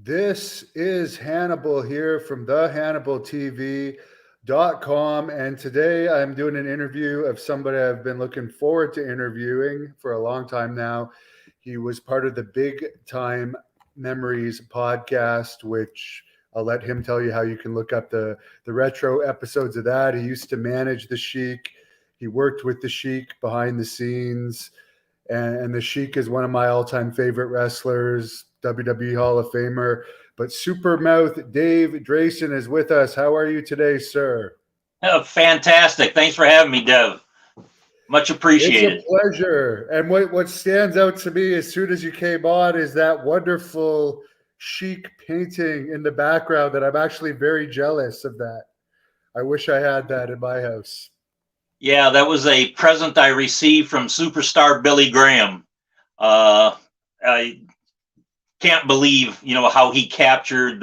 This is Hannibal here from the HannibalTV.com. And today I'm doing an interview of somebody I've been looking forward to interviewing for a long time now. He was part of the Big Time Memories podcast, which I'll let him tell you how you can look up the retro episodes of that. He used to manage the Sheik. He worked with the Sheik behind the scenes. And the Sheik is one of my all-time favorite wrestlers, WWE Hall of Famer. But Supermouth Dave Drason is with us. How are you today, sir? Fantastic. Thanks for having me, Dev. Much appreciated. It's a pleasure. And what stands out to me as soon as you came on is that wonderful Sheik painting in the background that I'm actually very jealous of that. I wish I had that in my house. Yeah, that was a present I received from superstar Billy Graham. I can't believe, how he captured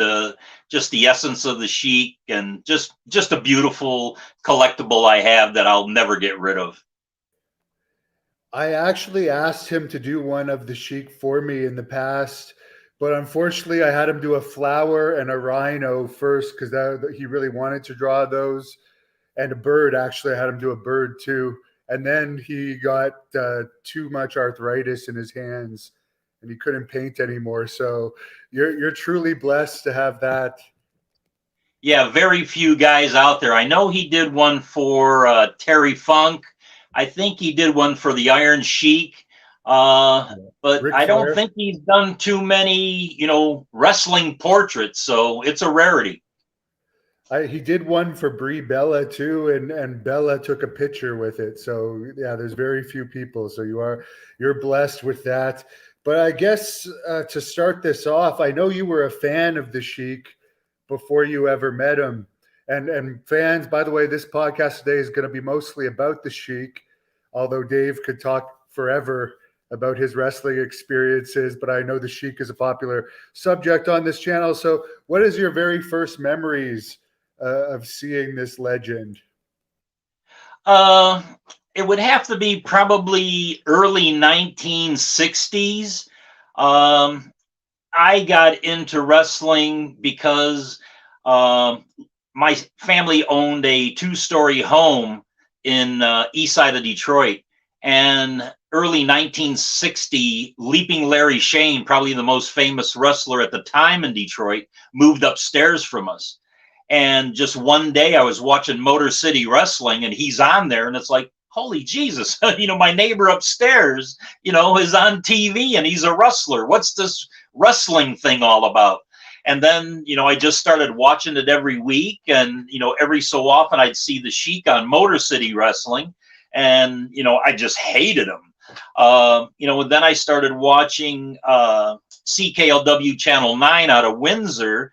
just the essence of the Sheik, and just a beautiful collectible I have that I'll never get rid of. I actually asked him to do one of the Sheik for me in the past, but unfortunately I had him do a flower and a rhino first because he really wanted to draw those. And a bird. Actually, I had him do a bird too. And then he got too much arthritis in his hands and he couldn't paint anymore. So you're truly blessed to have that. Yeah, very few guys out there. I know he did one for Terry Funk. I think he did one for the Iron Sheik. But Ric I don't Flair. think he's done too many, wrestling portraits. So it's a rarity. He did one for Brie Bella too, and Bella took a picture with it. So yeah, there's very few people. So you're blessed with that. But I guess to start this off, I know you were a fan of the Sheik before you ever met him. And fans, by the way, this podcast today is going to be mostly about the Sheik, although Dave could talk forever about his wrestling experiences, but I know the Sheik is a popular subject on this channel. So what is your very first memories of seeing this legend? It would have to be probably early 1960s. I got into wrestling because my family owned a two-story home in east side of Detroit. And early 1960, Leaping Larry Shane, probably the most famous wrestler at the time in Detroit, moved upstairs from us. And just one day I was watching Motor City Wrestling and he's on there and it's like, holy Jesus, my neighbor upstairs, is on TV and he's a wrestler. What's this wrestling thing all about? And then, I just started watching it every week, and, every so often I'd see the Sheik on Motor City Wrestling, and, I just hated him. Then I started watching CKLW Channel 9 out of Windsor,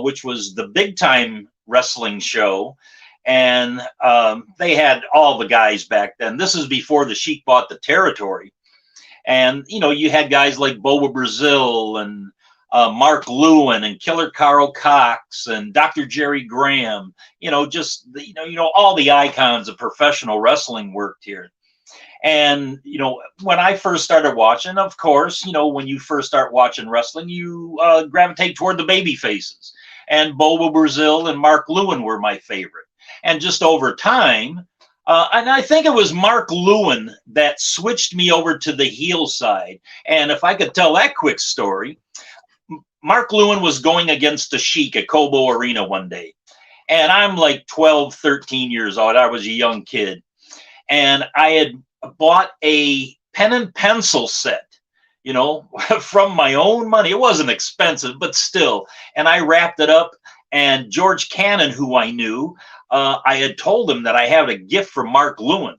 which was the Big Time wrestling show. And they had all the guys back then. This is before the Sheik bought the territory. And, you had guys like Boba Brazil and Mark Lewin and Killer Carl Cox and Dr. Jerry Graham, all the icons of professional wrestling worked here. And, when I first started watching, of course, when you first start watching wrestling, you gravitate toward the baby faces. And Boba Brazil and Mark Lewin were my favorite. And just over time, and I think it was Mark Lewin that switched me over to the heel side. And if I could tell that quick story, Mark Lewin was going against the Sheik at Cobo Arena one day. And I'm like 12, 13 years old. I was a young kid. And I had bought a pen and pencil set, from my own money. It wasn't expensive, but still. And I wrapped it up. And George Cannon, who I knew, I had told him that I had a gift from Mark Lewin.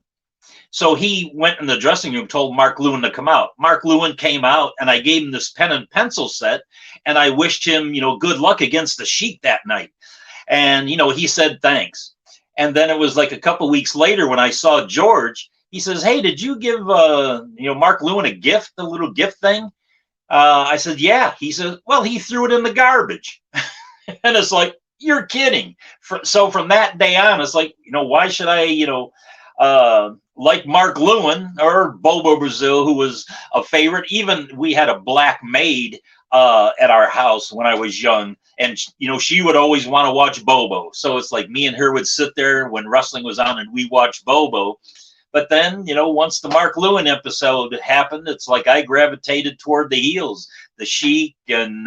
So he went in the dressing room, told Mark Lewin to come out. Mark Lewin came out, and I gave him this pen and pencil set, and I wished him, good luck against the Sheik that night. And, he said, thanks. And then it was like a couple weeks later when I saw George, he says, hey, did you give, Mark Lewin a gift, a little gift thing? I said, yeah. He said, well, he threw it in the garbage. And it's like, you're kidding. So from that day on, it's like, why should I, like Mark Lewin or Bobo Brazil, who was a favorite. Even we had a black maid at our house when I was young. And, she would always want to watch Bobo. So it's like me and her would sit there when wrestling was on and we watched Bobo. But then, once the Mark Lewin episode happened, it's like I gravitated toward the heels, the Sheik and,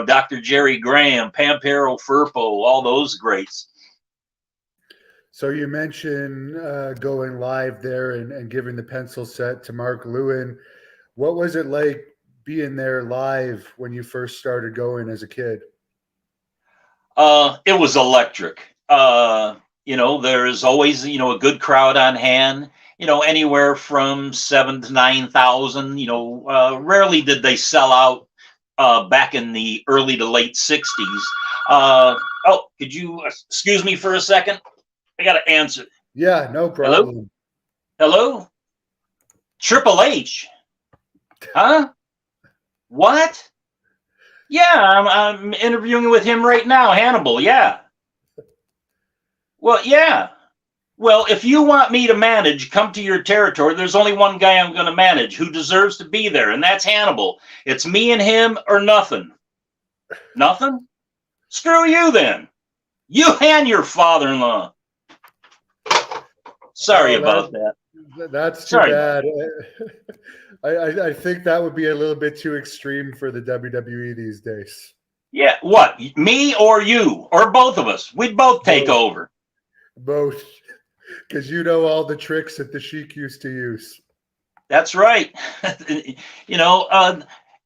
Dr. Jerry Graham, Pampero Firpo, all those greats. So you mentioned going live there and giving the pencil set to Mark Lewin. What was it like being there live when you first started going as a kid? It was electric. There's always, a good crowd on hand, anywhere from 7 to 9,000, rarely did they sell out back in the early to late 60s. Could you excuse me for a second? I got to answer. Yeah, no problem. Hello? Triple H? Huh? What? Yeah, I'm interviewing with him right now, Hannibal. Yeah. Well, yeah. Well, if you want me to manage, come to your territory. There's only one guy I'm going to manage who deserves to be there, and that's Hannibal. It's me and him or nothing. Nothing? Screw you then. You and your father-in-law. Sorry about that. That's too bad. I think that would be a little bit too extreme for the WWE these days. Yeah, what? Me or you? Or both of us? We'd both take over. Both. Because all the tricks that the Sheik used to use. That's right.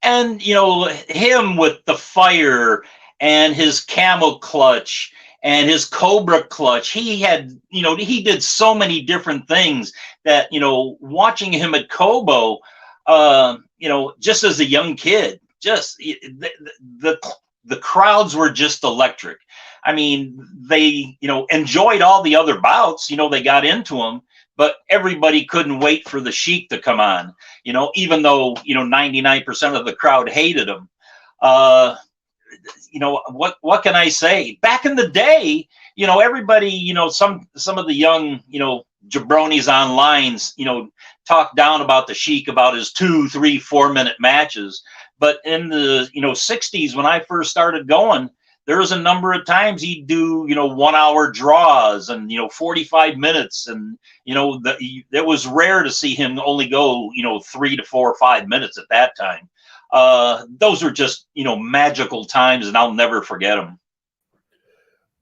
And him with the fire and his camel clutch and his cobra clutch. He had, he did so many different things that, watching him at Kobo, just as a young kid, just the crowds were just electric. I mean, they, enjoyed all the other bouts, they got into them, but everybody couldn't wait for the Sheik to come on, even though, 99% of the crowd hated him. What can I say? Back in the day, everybody, some of the young, jabronis online, talked down about the Sheik, about his 2, 3, 4-minute matches. But in the, 60s, when I first started going, there was a number of times he'd do, 1-hour draws and, 45 minutes. And, it was rare to see him only go, 3 to 4 or 5 minutes at that time. Those are just, magical times, and I'll never forget them.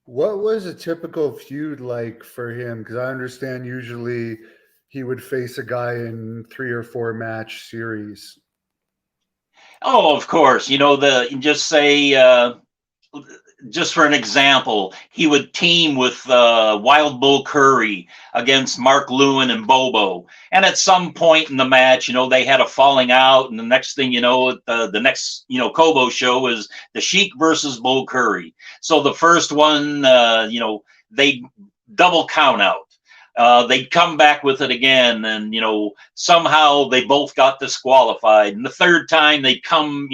What was a typical feud like for him? Because I understand usually he would face a guy in 3 or 4 match series. Oh, of course. Just for an example, he would team with Wild Bull Curry against Mark Lewin and Bobo. And at some point in the match, they had a falling out. And the next thing the next, Kobo show is the Sheik versus Bull Curry. So the first one, they double count out. They'd come back with it again, and somehow they both got disqualified. And the third time they'd come,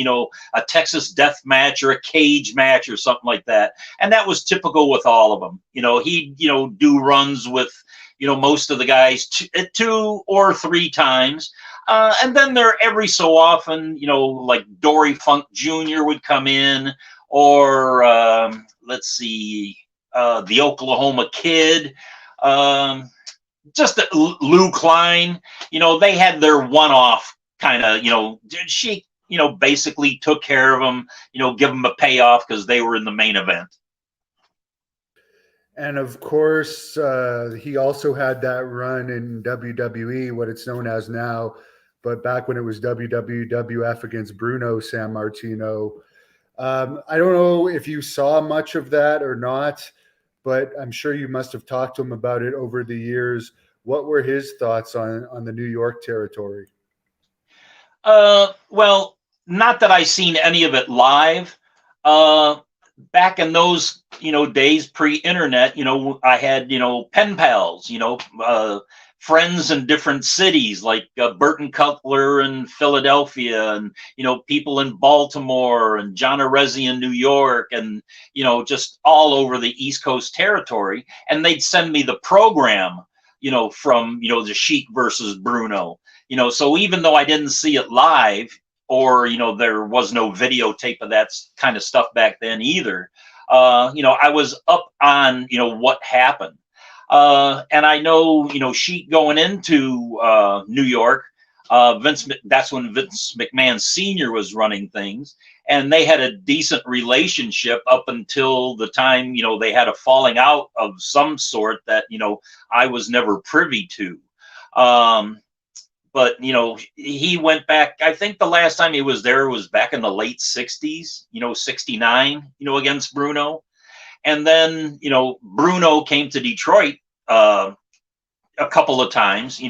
a Texas death match or a cage match or something like that. And that was typical with all of them. He'd do runs with most of the guys 2 or 3 times, and then there every so often, like Dory Funk Jr. would come in, or let's see, the Oklahoma Kid. Just Lou Klein, they had their one-off kind of, Sheik, basically took care of them, give them a payoff because they were in the main event. And of course, he also had that run in WWE, what it's known as now, but back when it was WWF against Bruno San Martino. I don't know if you saw much of that or not, but I'm sure you must have talked to him about it over the years. What were his thoughts on the New York territory? Well, not that I seen any of it live. Back in those, days pre-internet, I had, pen pals, friends in different cities like Burton Cutler in Philadelphia, and people in Baltimore, and John Arezzi in New York, and just all over the East Coast territory. And they'd send me the program from the Sheik versus Bruno. So even though I didn't see it live, or, there was no videotape of that kind of stuff back then either. I was up on, what happened. And I know, Sheik going into New York, that's when Vince McMahon Sr. was running things. And they had a decent relationship up until the time, they had a falling out of some sort that, I was never privy to. But, he went back, I think the last time he was there was back in the late 60s, 69, against Bruno. And then, Bruno came to Detroit a couple of times.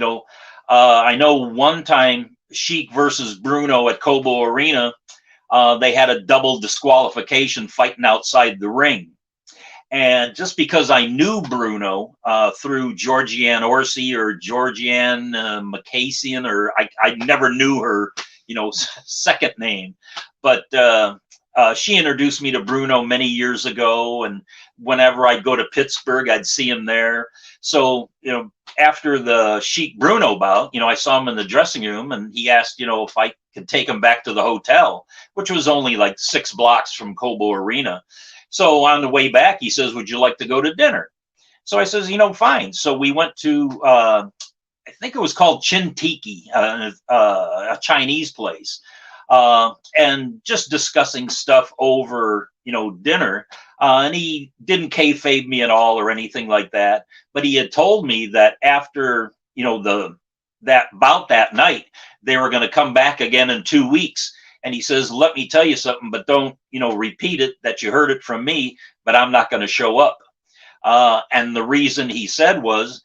I know one time Sheik versus Bruno at Cobo Arena, they had a double disqualification fighting outside the ring. And just because I knew Bruno through Georgianne Orsi or Georgianne Macassian, or I never knew her, second name, but she introduced me to Bruno many years ago. And whenever I'd go to Pittsburgh, I'd see him there. So, after the Sheik Bruno bout, I saw him in the dressing room, and he asked, if I could take him back to the hotel, which was only like 6 blocks from Cobo Arena. So on the way back, he says, would you like to go to dinner? So I says, fine. So we went to, I think it was called Chin Tiki, a Chinese place, and just discussing stuff over, dinner. And he didn't kayfabe me at all or anything like that. But he had told me that after, that bout that night, they were going to come back again in 2 weeks. And he says, let me tell you something, but don't, repeat it, that you heard it from me, but I'm not going to show up. And the reason he said was,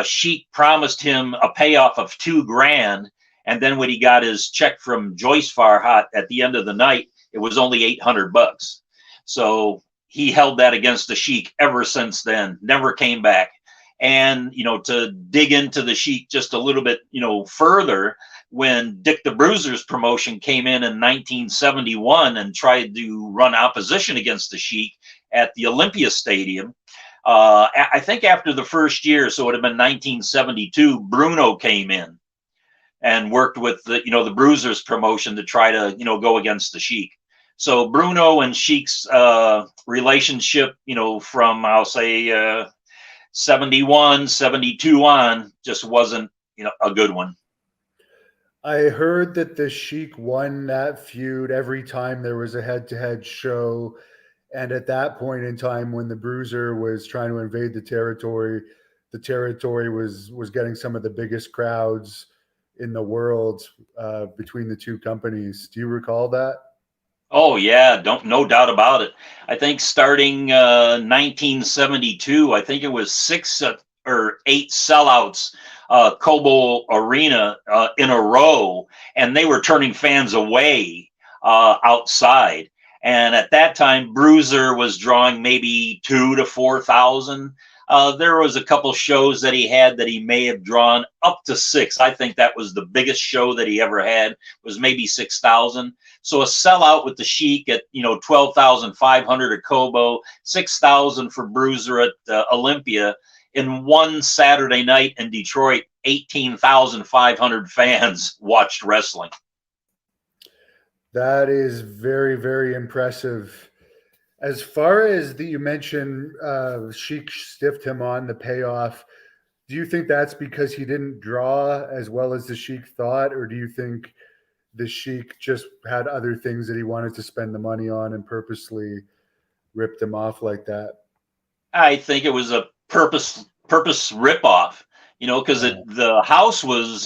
Sheik promised him a payoff of $2,000. And then when he got his check from Joyce Farhat at the end of the night, it was only $800. So he held that against the Sheik ever since then, never came back. And, to dig into the Sheik just a little bit, further, when Dick the Bruiser's promotion came in 1971 and tried to run opposition against the Sheik at the Olympia Stadium, I think after the first year, so it would have been 1972, Bruno came in and worked with the Bruiser's promotion to try to, go against the Sheik. So Bruno and Sheik's relationship, from, I'll say, 71, 72 on, just wasn't, a good one. I heard that the Sheik won that feud every time there was a head-to-head show. And at that point in time, when the Bruiser was trying to invade the territory was getting some of the biggest crowds in the world between the two companies. Do you recall that? Oh yeah, no doubt about it. I think starting 1972, I think it was 6 or 8 sellouts, Cobo Arena in a row, and they were turning fans away outside. And at that time, Bruiser was drawing maybe 2,000 to 4,000. There was a couple shows that he had that he may have drawn up to 6. I think that was the biggest show that he ever had, was maybe 6,000. So a sellout with the Sheik at 12,500 at Cobo, 6,000 for Bruiser at Olympia. In one Saturday night in Detroit, 18,500 fans watched wrestling. That is very, very impressive. As far as you mentioned, Sheik stiffed him on the payoff. Do you think that's because he didn't draw as well as the Sheik thought, or do you think the Sheik just had other things that he wanted to spend the money on and purposely ripped him off like that? I think it was a purpose ripoff, because the house was,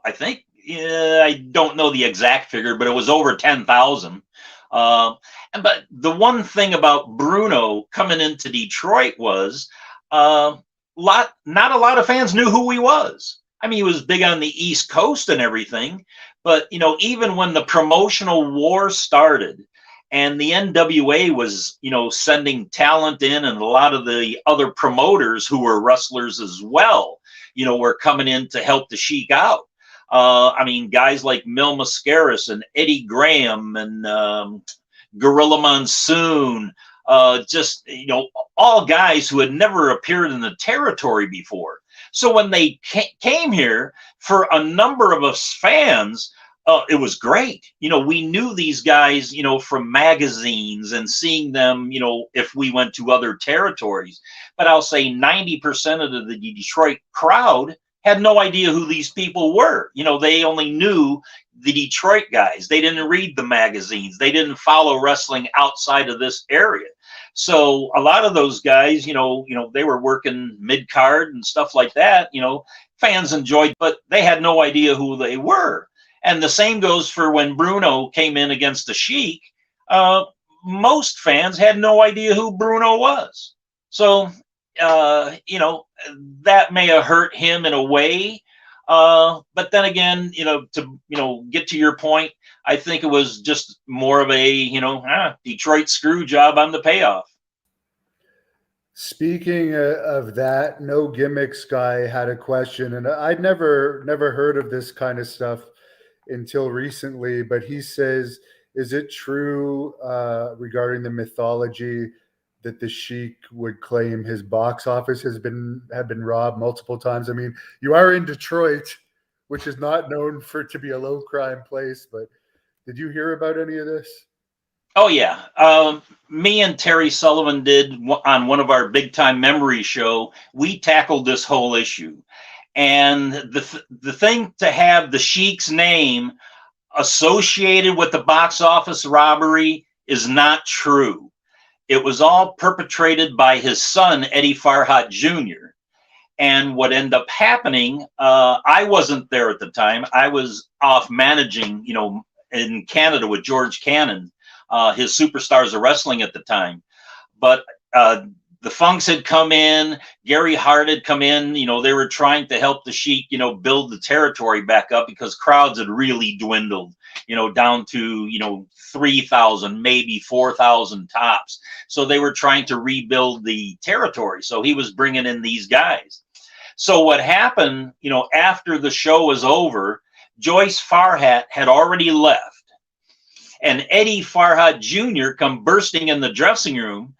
I think, I don't know the exact figure, but it was over 10,000. But the one thing about Bruno coming into Detroit was not a lot of fans knew who he was. I mean, he was big on the East Coast and everything, but even when the promotional war started and the NWA was, sending talent in, and a lot of the other promoters who were wrestlers as well, were coming in to help the Sheik out. I mean, guys like Mil Mascaris and Eddie Graham and Gorilla Monsoon, just, all guys who had never appeared in the territory before. So when they came here, for a number of us fans, It was great. We knew these guys, from magazines and seeing them, if we went to other territories. But I'll say 90% of the Detroit crowd had no idea who these people were. They only knew the Detroit guys. They didn't read the magazines. They didn't follow wrestling outside of this area. So a lot of those guys, they were working mid card and stuff like that. Fans enjoyed, but they had no idea who they were. And the same goes for when Bruno came in against the Sheik. Most fans had no idea who Bruno was. So, that may have hurt him in a way. But then again, to get to your point, I think it was just more of a, Detroit screw job on the payoff. Speaking of that, No Gimmicks guy had a question, and I'd never heard of this kind of stuff until recently, but he says, is it true regarding the mythology that the Sheik would claim his box office had been robbed multiple times? I mean, you are in Detroit, which is not known to be a low crime place, but did you hear about any of this? Oh yeah, me and Terry Sullivan did on one of our big time memory show. We tackled this whole issue. And the thing to have the Sheik's name associated with the box office robbery is not true. It was all perpetrated by his son, Eddie Farhat Jr. And what ended up happening, I wasn't there at the time. I was off managing, in Canada with George Cannon, his Superstars of Wrestling at the time. But the Funks had come in, Gary Hart had come in, they were trying to help the Sheik, build the territory back up because crowds had really dwindled, down to, 3,000, maybe 4,000 tops. So they were trying to rebuild the territory. So he was bringing in these guys. So what happened, after the show was over, Joyce Farhat had already left. And Eddie Farhat Jr. come bursting in the dressing room,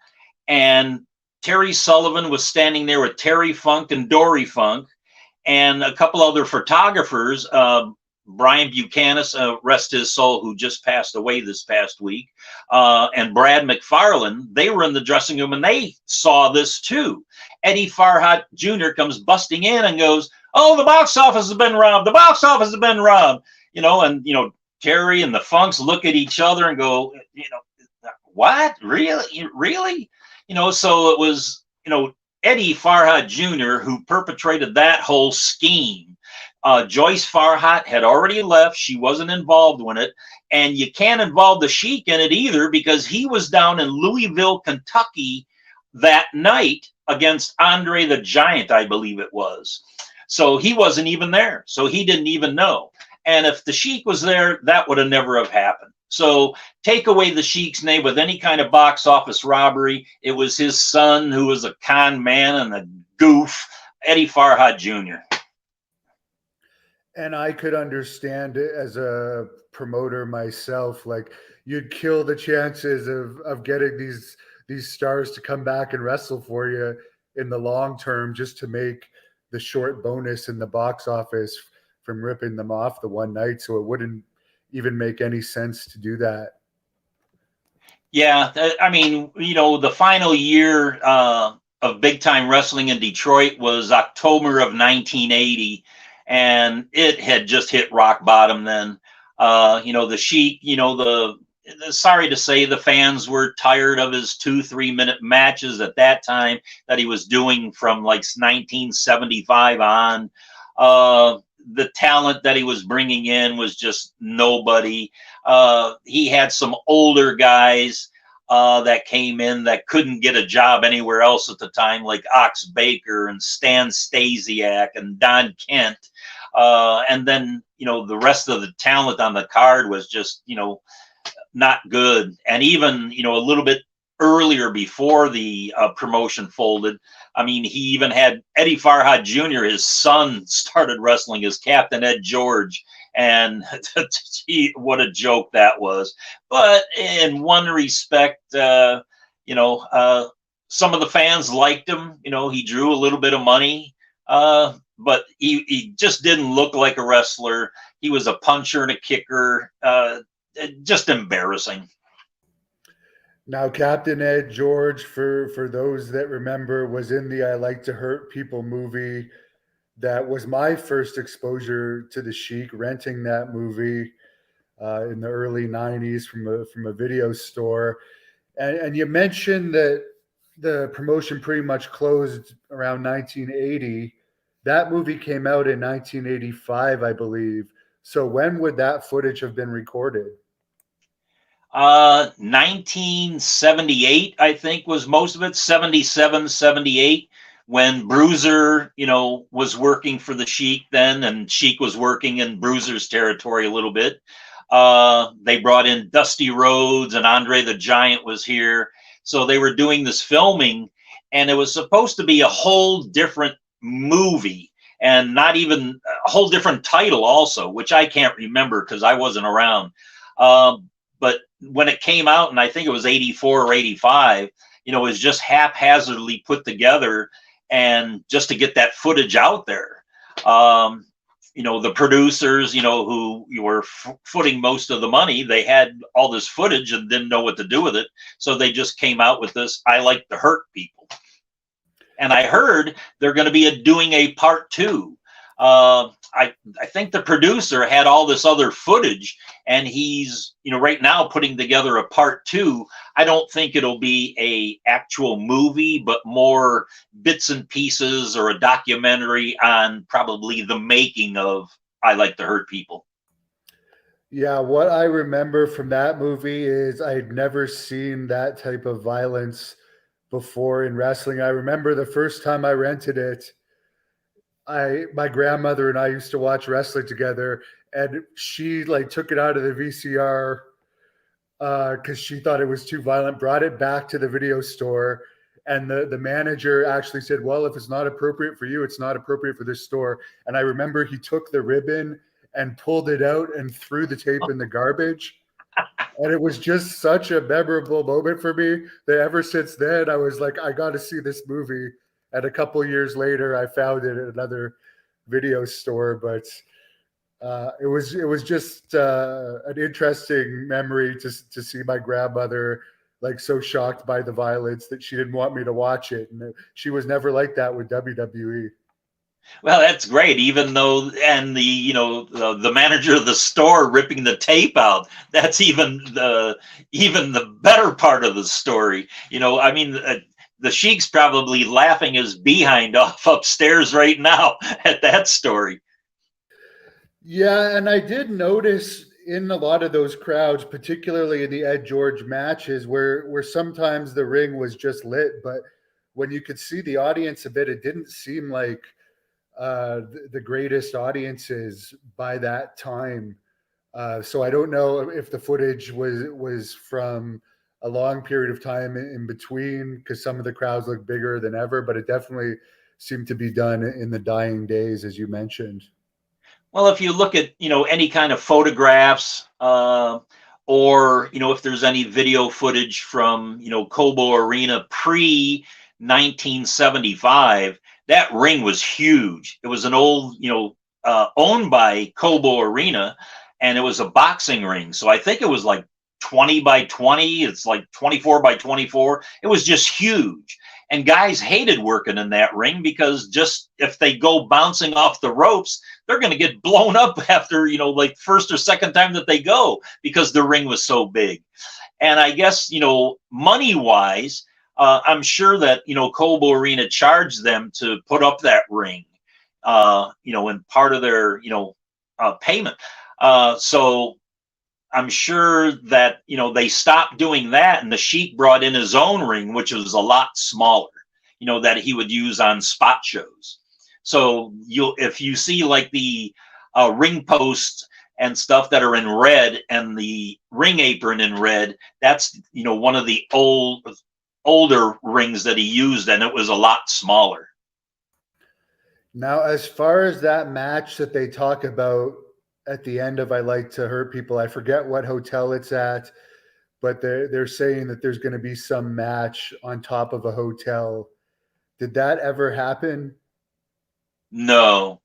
and Terry Sullivan was standing there with Terry Funk and Dory Funk and a couple other photographers, Brian Buchanan, rest his soul, who just passed away this past week, and Brad McFarland. They were in the dressing room and they saw this too. Eddie Farhat Jr. comes busting in and goes, "Oh, the box office has been robbed. The box office has been robbed." And Terry and the Funks look at each other and go, what? Really? So it was, Eddie Farhat Jr. who perpetrated that whole scheme. Joyce Farhat had already left. She wasn't involved in it. And you can't involve the Sheik in it either because he was down in Louisville, Kentucky that night against Andre the Giant, I believe it was. So he wasn't even there. So he didn't even know. And if the Sheik was there, that would have never have happened. So take away the Sheik's name with any kind of box office robbery. It was his son who was a con man and a goof, Eddie Farhat Jr. And I could understand it as a promoter myself. Like, you'd kill the chances of getting these stars to come back and wrestle for you in the long term just to make the short bonus in the box office from ripping them off the one night. So it wouldn't even make any sense to do that. Yeah, I mean, the final year of big time wrestling in Detroit was October of 1980, and it had just hit rock bottom then. The Sheik, sorry to say, the fans were tired of his 2-3 minute matches at that time that he was doing from like 1975 on. The talent that he was bringing in was just nobody. He had some older guys that came in that couldn't get a job anywhere else at the time, like Ox Baker and Stan Stasiak and Don Kent. And then, the rest of the talent on the card was just, not good. And even, a little bit earlier before the promotion folded, I mean, he even had Eddie Farhat Jr., his son, started wrestling as Captain Ed George. And what a joke that was. But in one respect, some of the fans liked him. He drew a little bit of money, but he just didn't look like a wrestler. He was a puncher and a kicker. Just embarrassing. Now, Captain Ed George, for those that remember, was in the I Like to Hurt People movie. That was my first exposure to the Sheik, renting that movie in the early 90s from a video store. And you mentioned that the promotion pretty much closed around 1980. That movie came out in 1985, I believe. So when would that footage have been recorded? 1978, I think, was most of it. 77, 78, when Bruiser, was working for the Sheik then, and Sheik was working in Bruiser's territory a little bit. They brought in Dusty Rhodes, and Andre the Giant was here. So they were doing this filming, and it was supposed to be a whole different movie, and not even a whole different title also, which I can't remember because I wasn't around. But when it came out, and I think it was 84 or 85, it was just haphazardly put together, and just to get that footage out there. The producers, who were footing most of the money, they had all this footage and didn't know what to do with it. So they just came out with this, I Like to Hurt People. And I heard they're going to be doing a part 2. I think the producer had all this other footage, and he's, right now putting together a part 2. I don't think it'll be a actual movie, but more bits and pieces, or a documentary on probably the making of I Like to Hurt People. Yeah, what I remember from that movie is I'd never seen that type of violence before in wrestling. I remember the first time I rented it, my grandmother and I used to watch wrestling together, and she took it out of the VCR because she thought it was too violent, brought it back to the video store, and the manager actually said, well, if it's not appropriate for you, it's not appropriate for this store. And I remember he took the ribbon and pulled it out and threw the tape in the garbage. And it was just such a memorable moment for me that ever since then, I was like, I got to see this movie. And a couple of years later, I found it at another video store. But it was just an interesting memory to see my grandmother so shocked by the violence that she didn't want me to watch it. And she was never like that with WWE. Well, that's great. Even though, and the manager of the store ripping the tape out, that's even the better part of the story. I mean, the Sheik's probably laughing his behind off upstairs right now at that story. Yeah, and I did notice in a lot of those crowds, particularly in the Ed George matches, where sometimes the ring was just lit, but when you could see the audience a bit, it didn't seem like the greatest audiences by that time. So I don't know if the footage was from a long period of time in between, because some of the crowds look bigger than ever, but it definitely seemed to be done in the dying days, as you mentioned. Well, if you look at, any kind of photographs, or, if there's any video footage from, Cobo Arena pre 1975, that ring was huge. It was an old, owned by Cobo Arena, and it was a boxing ring. So I think it was 20 by 20. It's 24 by 24. It was just huge. And guys hated working in that ring because just if they go bouncing off the ropes, they're going to get blown up after, first or second time that they go, because the ring was so big. And I guess, money wise, I'm sure that, Cobo Arena charged them to put up that ring, in part of their, payment. So I'm sure that, they stopped doing that, and the Sheik brought in his own ring, which was a lot smaller, that he would use on spot shows. So if you see the ring posts and stuff that are in red and the ring apron in red, that's, one of the older rings that he used, and it was a lot smaller. Now, as far as that match that they talk about at the end of I Like to Hurt People, I forget what hotel it's at, but they're saying that there's going to be some match on top of a hotel. Did that ever happen? No.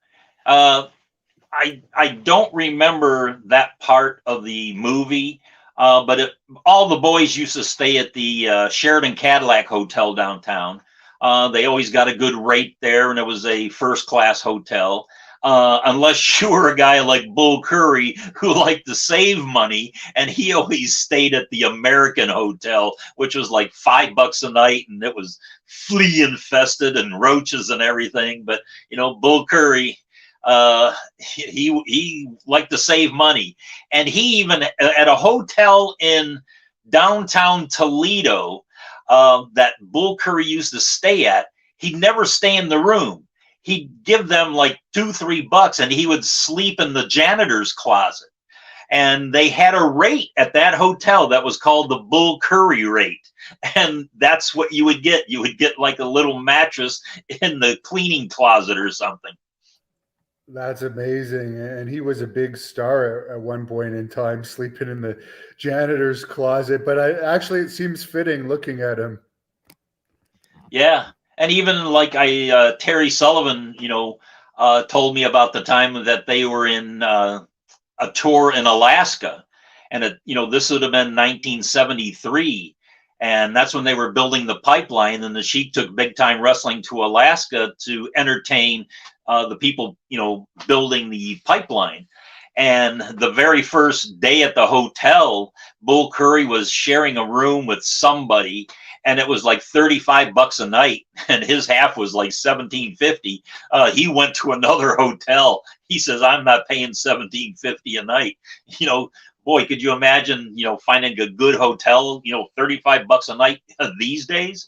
I don't remember that part of the movie, but all the boys used to stay at the Sheridan Cadillac Hotel downtown. They always got a good rate there, and it was a first class hotel. Unless you were a guy like Bull Curry who liked to save money, and he always stayed at the American Hotel, which was like $5 a night, and it was flea infested and roaches and everything. But Bull Curry, he liked to save money, and he even at a hotel in downtown Toledo that Bull Curry used to stay at, he'd never stay in the room. He'd give them like $2-3 and he would sleep in the janitor's closet. And they had a rate at that hotel that was called the Bull Curry rate. And that's what you would get. You would get like a little mattress in the cleaning closet or something. That's amazing. And he was a big star at one point in time, sleeping in the janitor's closet. But it seems fitting looking at him. Yeah. And even like Terry Sullivan, told me about the time that they were in a tour in Alaska. And, this would have been 1973. And that's when they were building the pipeline. And the Sheik took big time wrestling to Alaska to entertain the people, building the pipeline. And the very first day at the hotel, Bull Curry was sharing a room with somebody, and it was like $35 a night, and his half was like $17.50. He went to another hotel. He says, "I'm not paying $17.50 a night." Boy, could you imagine, finding a good hotel, $35 a night these days?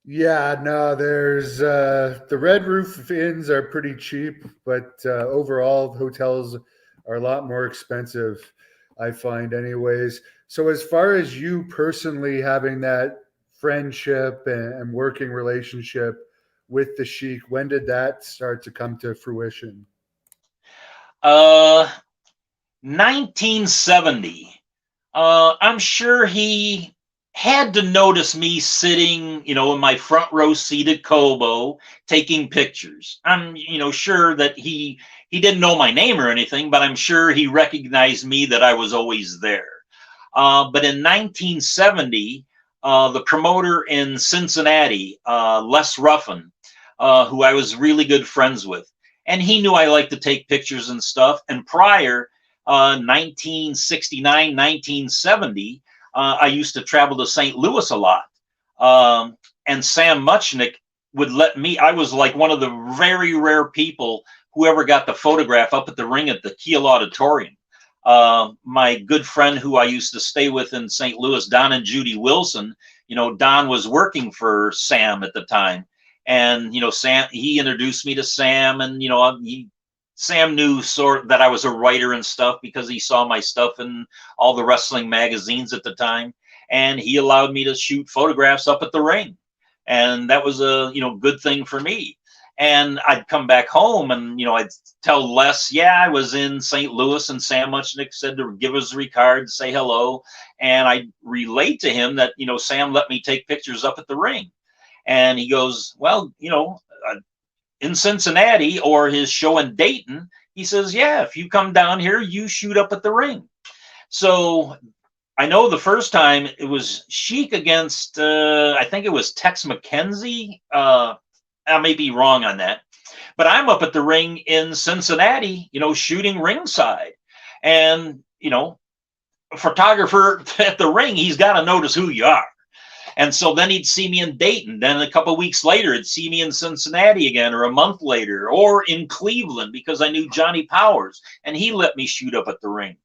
Yeah, no, there's the Red Roof Inns are pretty cheap, but overall hotels are a lot more expensive, I find anyways. So as far as you personally having that friendship and working relationship with the Sheik, when did that start to come to fruition? 1970. I'm sure he had to notice me sitting, in my front row seat at Kobo taking pictures. I'm, sure that he didn't know my name or anything, but I'm sure he recognized me, that I was always there. But in 1970, the promoter in Cincinnati, Les Ruffin, who I was really good friends with, and he knew I liked to take pictures and stuff. And prior, 1969, 1970, I used to travel to St. Louis a lot. And Sam Muchnick would let me, I was like one of the very rare people who ever got the photograph up at the ring at the Kiel Auditorium. My good friend who I used to stay with in St. Louis, Don and Judy Wilson, Don was working for Sam at the time. And, Sam, he introduced me to Sam, and, Sam knew that I was a writer and stuff because he saw my stuff in all the wrestling magazines at the time. And he allowed me to shoot photographs up at the ring. And that was a, good thing for me. And I'd come back home and, I'd tell Les, yeah, I was in St. Louis, and Sam Muchnick said to give us a regard, say hello. And I relate to him that, Sam let me take pictures up at the ring. And he goes, well, in Cincinnati or his show in Dayton, he says, yeah, if you come down here, you shoot up at the ring. So I know the first time it was Sheik against, I think it was Tex McKenzie. I may be wrong on that, but I'm up at the ring in Cincinnati, shooting ringside. And, a photographer at the ring, he's got to notice who you are. And so then he'd see me in Dayton. Then a couple of weeks later, he'd see me in Cincinnati again, or a month later, or in Cleveland, because I knew Johnny Powers, and he let me shoot up at the ring.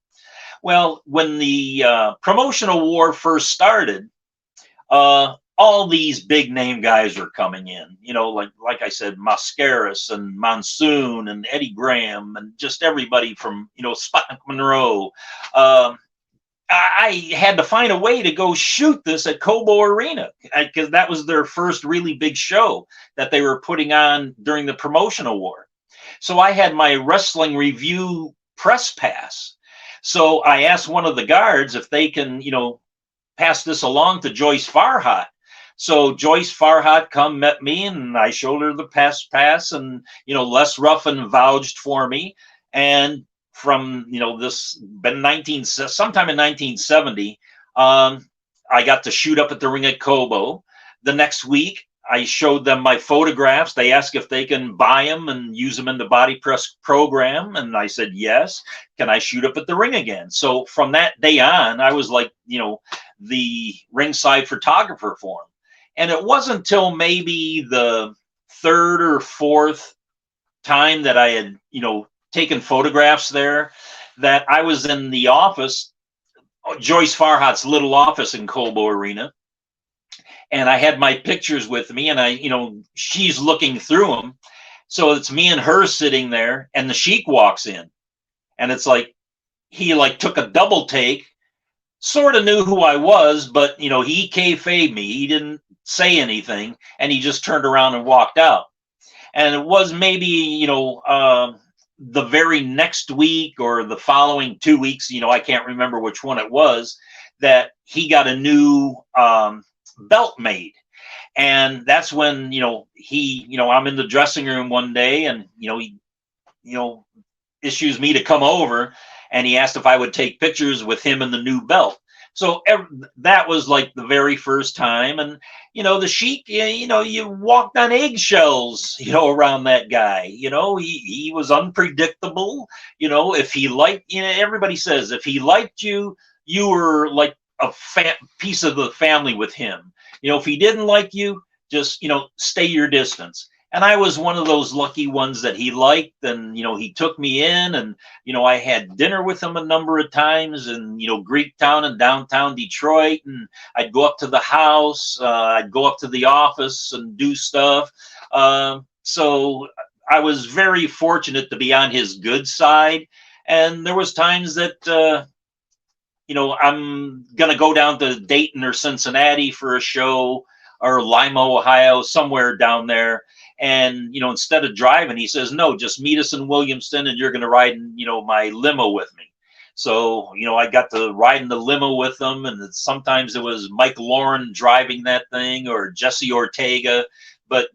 Well, when the promotional war first started, all these big name guys were coming in, like I said, Mascaris and Monsoon and Eddie Graham and just everybody from, Sputnik Monroe. I had to find a way to go shoot this at Cobo Arena because that was their first really big show that they were putting on during the promotional war. So I had my Wrestling Review press pass. So I asked one of the guards if they can, pass this along to Joyce Farhat. So Joyce Farhat met me, and I showed her the pass, and Les Ruffin vouched for me. And from, this been sometime in 1970, I got to shoot up at the ring at Cobo. The next week, I showed them my photographs. They asked if they can buy them and use them in the body press program. And I said, yes. Can I shoot up at the ring again? So from that day on, I was like, the ringside photographer for them. And it wasn't until maybe the third or fourth time that I had, taken photographs there that I was in the office, Joyce Farhat's little office in Cobo Arena. And I had my pictures with me, and she's looking through them. So it's me and her sitting there, and the Sheik walks in, and it's like he took a double take, sort of knew who I was, but he kayfabed me. He didn't say anything, and he just turned around and walked out. And it was maybe the very next week or the following 2 weeks, I can't remember which one it was, that he got a new belt made. And that's when I'm in the dressing room one day, and he issues me to come over, and he asked if I would take pictures with him and the new belt. So that was like the very first time. And the Sheik, you walked on eggshells around that guy. He was unpredictable. If he liked, everybody says if he liked you, you were like a piece of the family with him. If he didn't like you, just stay your distance. And I was one of those lucky ones that he liked, and he took me in, and I had dinner with him a number of times, and Greektown and downtown Detroit, and I'd go up to the house, I'd go up to the office and do stuff. So I was very fortunate to be on his good side, and there was times that I'm gonna go down to Dayton or Cincinnati for a show, or Lima, Ohio, somewhere down there. And, instead of driving, he says, no, just meet us in Williamston, and you're going to ride in, my limo with me. So, I got to ride in the limo with them. And sometimes it was Mike Lauren driving that thing, or Jesse Ortega. But,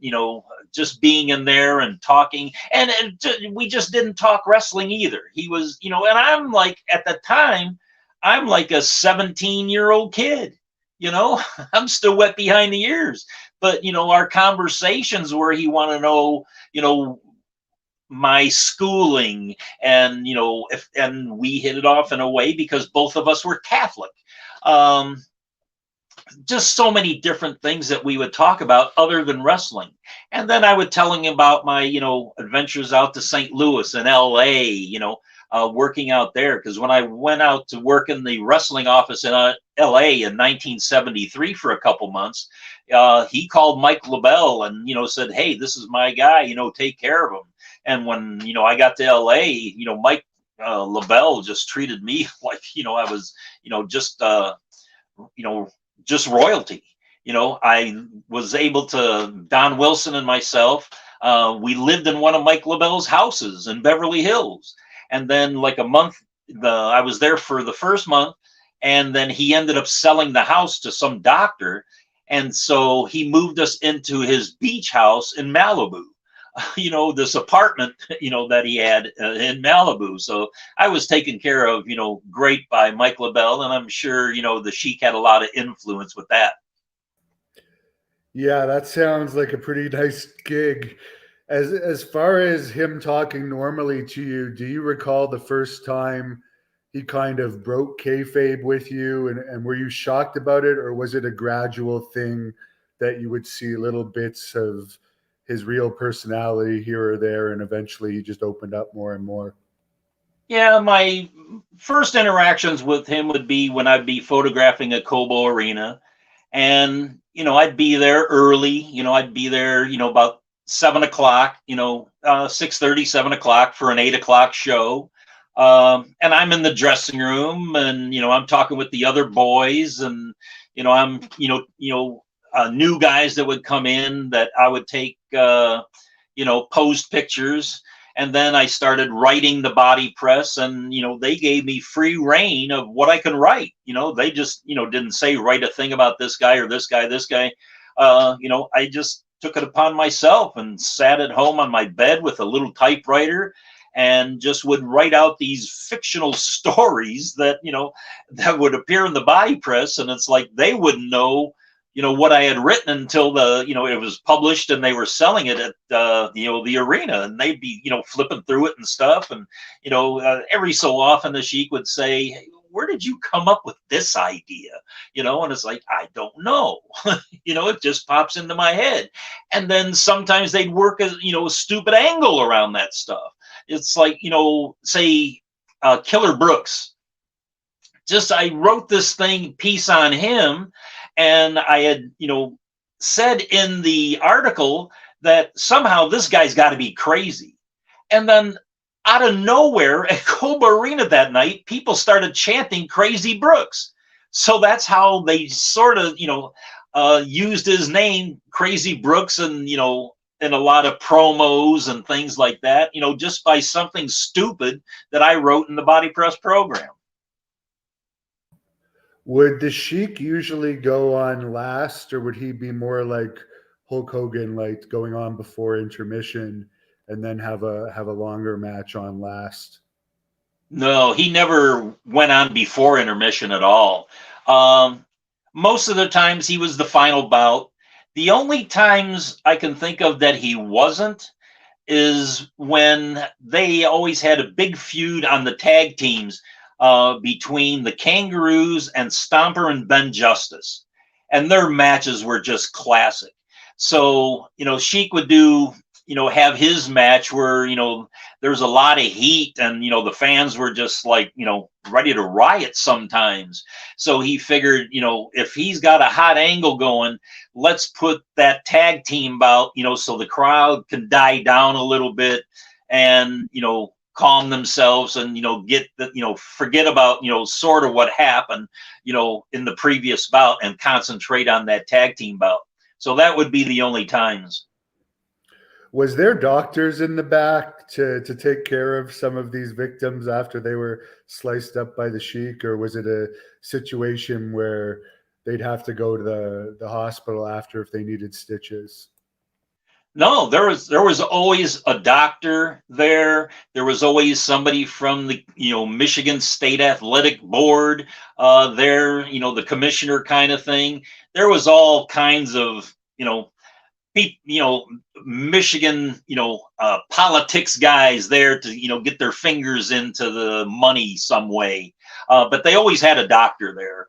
just being in there and talking. And we just didn't talk wrestling either. He was, and I'm like, at the time, I'm like a 17-year-old kid. I'm still wet behind the ears. But, our conversations where he wanted to know, my schooling, and, and we hit it off in a way because both of us were Catholic. Just so many different things that we would talk about other than wrestling. And then I would tell him about my, adventures out to St. Louis and LA, working out there. Because when I went out to work in the wrestling office in LA in 1973 for a couple months, he called Mike LaBelle and, said, hey, this is my guy, take care of him. And when, I got to LA, Mike LaBelle just treated me like, I was, just royalty. I was able to, Don Wilson and myself, we lived in one of Mike LaBelle's houses in Beverly Hills. And then like a month, I was there for the first month, and then he ended up selling the house to some doctor. And so he moved us into his beach house in Malibu, this apartment, that he had in Malibu. So I was taken care of, great by Mike LaBelle. And I'm sure, the Sheik had a lot of influence with that. Yeah, that sounds like a pretty nice gig. As far as him talking normally to you, do you recall the first time he kind of broke kayfabe with you, and were you shocked about it, or was it a gradual thing that you would see little bits of his real personality here or there, and eventually he just opened up more and more? Yeah, my first interactions with him would be when I'd be photographing at Cobo Arena, and I'd be there early. I'd be there about 7 o'clock, 6:30, 7 o'clock for an 8 o'clock show. And I'm in the dressing room, and, I'm talking with the other boys, and, I'm, new guys that would come in that I would take, posed pictures. And then I started writing the body press, and, they gave me free reign of what I can write. They just, didn't say write a thing about this guy or this guy, this guy. I just took it upon myself and sat at home on my bed with a little typewriter and just would write out these fictional stories that, that would appear in the body press. And it's like they wouldn't know, what I had written until it was published and they were selling it at, the arena, and they'd be, flipping through it and stuff. And, every so often the Sheik would say, where did you come up with this idea? And it's like, I don't know. It just pops into my head. And then sometimes they'd work a stupid angle around that stuff. It's like, say, Killer Brooks. Just, I wrote this piece on him, and I had, said in the article that somehow this guy's got to be crazy. And then out of nowhere at Coba Arena that night, people started chanting Crazy Brooks. So that's how they sort of, used his name, Crazy Brooks, and, in a lot of promos and things like that, just by something stupid that I wrote in the body press program. Would the Sheik usually go on last, or would he be more like Hulk Hogan, like going on before intermission and then have a longer match on last? No, he never went on before intermission at all. Most of the times he was the final bout. The only times I can think of that he wasn't is when they always had a big feud on the tag teams between the Kangaroos and Stomper and Ben Justice. And their matches were just classic. So, Sheik would do, have his match where, there's a lot of heat and, the fans were just like, ready to riot sometimes. So he figured, if he's got a hot angle going, let's put that tag team bout, so the crowd can die down a little bit and, calm themselves and, get the, forget about, sort of what happened, in the previous bout and concentrate on that tag team bout. So that would be the only times. Was there doctors in the back to take care of some of these victims after they were sliced up by the Sheik, or was it a situation where they'd have to go to the hospital after if they needed stitches? No, there was always a doctor there. There was always somebody from the Michigan State Athletic Board there, the commissioner kind of thing. There was all kinds of Michigan politics guys there to get their fingers into the money some way. But they always had a doctor there,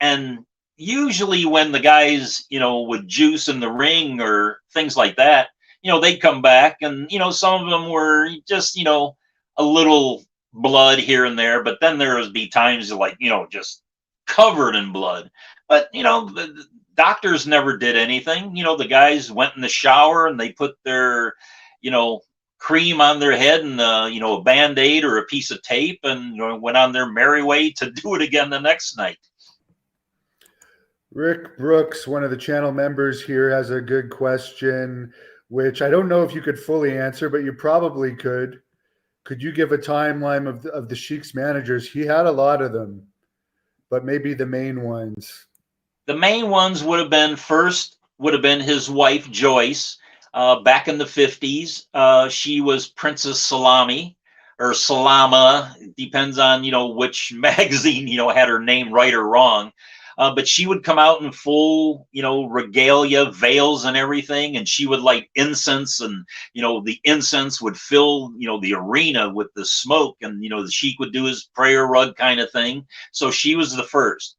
and usually when the guys, would juice in the ring or things like that, they'd come back and, some of them were just, a little blood here and there, but then there would be times like, just covered in blood. But, the doctors never did anything. The guys went in the shower and they put their, cream on their head and, a Band-Aid or a piece of tape and went on their merry way to do it again the next night. Rick Brooks, one of the channel members here, has a good question, which I don't know if you could fully answer, but you probably could. Could you give a timeline of the Sheik's managers? He had a lot of them, but maybe the main ones. The main ones would have been his wife, Joyce, back in the 50s. She was Princess Salami or Salama, depends on, which magazine, had her name right or wrong. But she would come out in full, regalia, veils and everything. And she would light incense and, the incense would fill, the arena with the smoke. And, the Sheik would do his prayer rug kind of thing. So she was the first.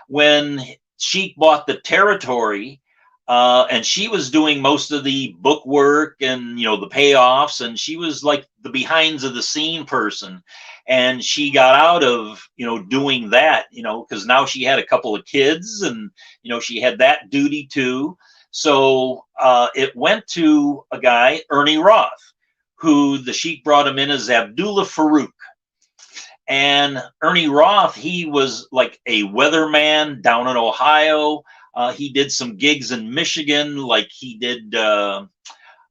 When Sheik bought the territory, and she was doing most of the book work and, the payoffs. And she was like the behinds of the scene person. And she got out of, doing that, because now she had a couple of kids and, she had that duty too. So it went to a guy, Ernie Roth, who the Sheik brought him in as Abdullah Farouk. And Ernie Roth, he was like a weatherman down in Ohio. He did some gigs in Michigan, like he did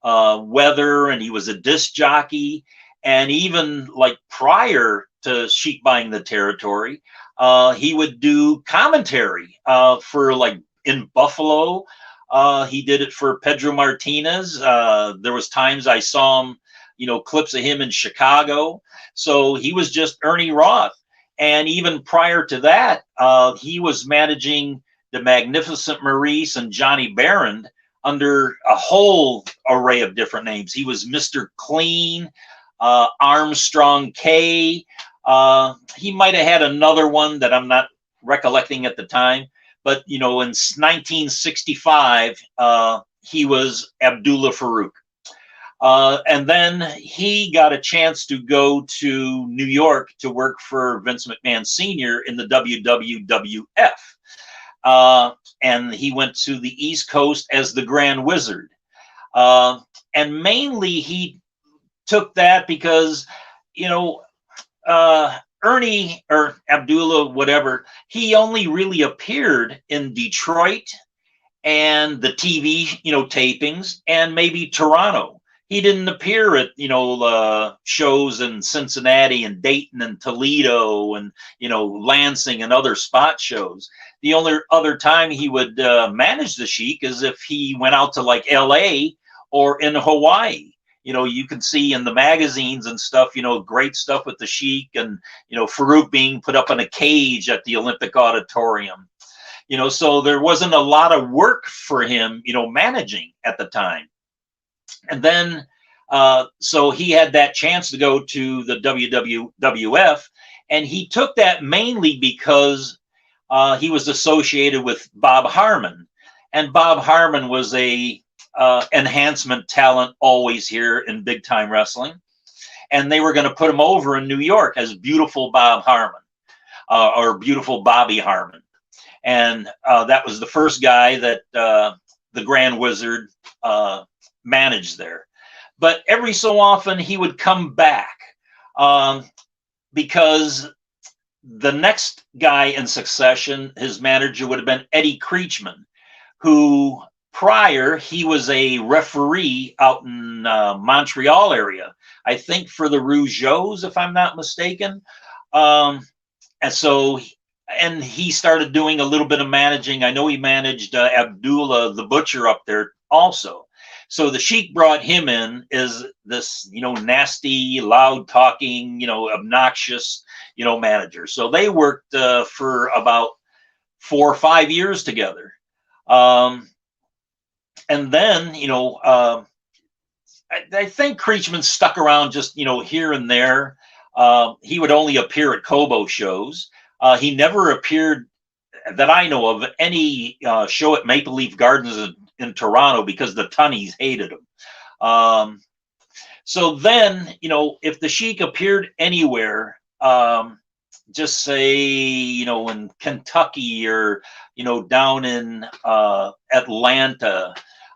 weather, and he was a disc jockey. And even like prior to Sheik buying the territory, he would do commentary for like in Buffalo. He did it for Pedro Martinez. There was times I saw him, clips of him in Chicago. So he was just Ernie Roth. And even prior to that, he was managing the Magnificent Maurice and Johnny Barron under a whole array of different names. He was Mr. Clean, Armstrong K. He might have had another one that I'm not recollecting at the time. But, in 1965, he was Abdullah Farouk. And then he got a chance to go to New York to work for Vince McMahon Sr. in the WWF. And he went to the East Coast as the Grand Wizard. And mainly he took that because, Ernie or Abdullah, whatever, he only really appeared in Detroit and the TV, tapings, and maybe Toronto. He didn't appear at, shows in Cincinnati and Dayton and Toledo and, Lansing and other spot shows. The only other time he would manage the Sheik is if he went out to like LA or in Hawaii. You can see in the magazines and stuff, great stuff with the Sheik and, Farouk being put up in a cage at the Olympic Auditorium. So there wasn't a lot of work for him, managing at the time. And then, so he had that chance to go to the WWF, and he took that mainly because he was associated with Bob Harmon. And Bob Harmon was a enhancement talent always here in big time wrestling, and they were going to put him over in New York as Beautiful Bob Harmon, or Beautiful Bobby Harmon. And that was the first guy that the Grand Wizard managed there. But every so often he would come back because the next guy in succession, his manager would have been Eddie Creechman, who prior, he was a referee out in Montreal area, I think for the Rougeaus, if I'm not mistaken. And so, and he started doing a little bit of managing. I know he managed Abdullah the Butcher up there also. So the Sheik brought him in as this, nasty, loud talking, obnoxious, manager. So they worked for about 4 or 5 years together. And then, I think Creechman stuck around just, here and there. He would only appear at Kobo shows. He never appeared, that I know of, any show at Maple Leaf Gardens in Toronto because the Tunnies hated him. So then, if the Sheik appeared anywhere, just say, in Kentucky or, down in Atlanta,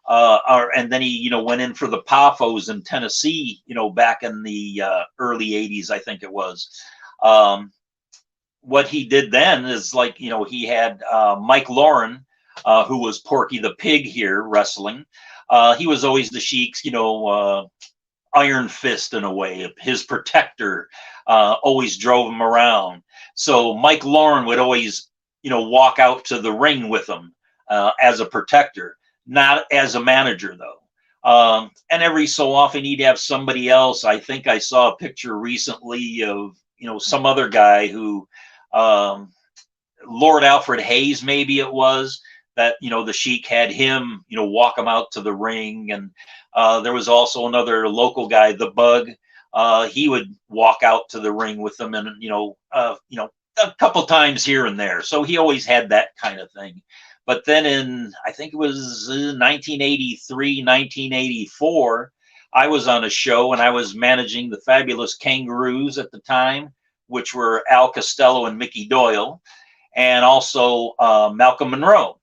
and then he, went in for the Pafos in Tennessee, back in the early 80s, I think it was. What he did then is like, he had Mike Lauren, who was Porky the Pig here wrestling. He was always the Sheik's, iron fist in a way. His protector always drove him around. So Mike Lauren would always, walk out to the ring with him as a protector. Not as a manager, though. And every so often he'd have somebody else. I think I saw a picture recently of, some other guy who, Lord Alfred Hayes, maybe it was, that, the Sheik had him, walk him out to the ring. And there was also another local guy, the Bug. He would walk out to the ring with them and, a couple times here and there. So he always had that kind of thing. But then in, I think it was 1983, 1984, I was on a show and I was managing the Fabulous Kangaroos at the time, which were Al Costello and Mickey Doyle, and also Malcolm Monroe.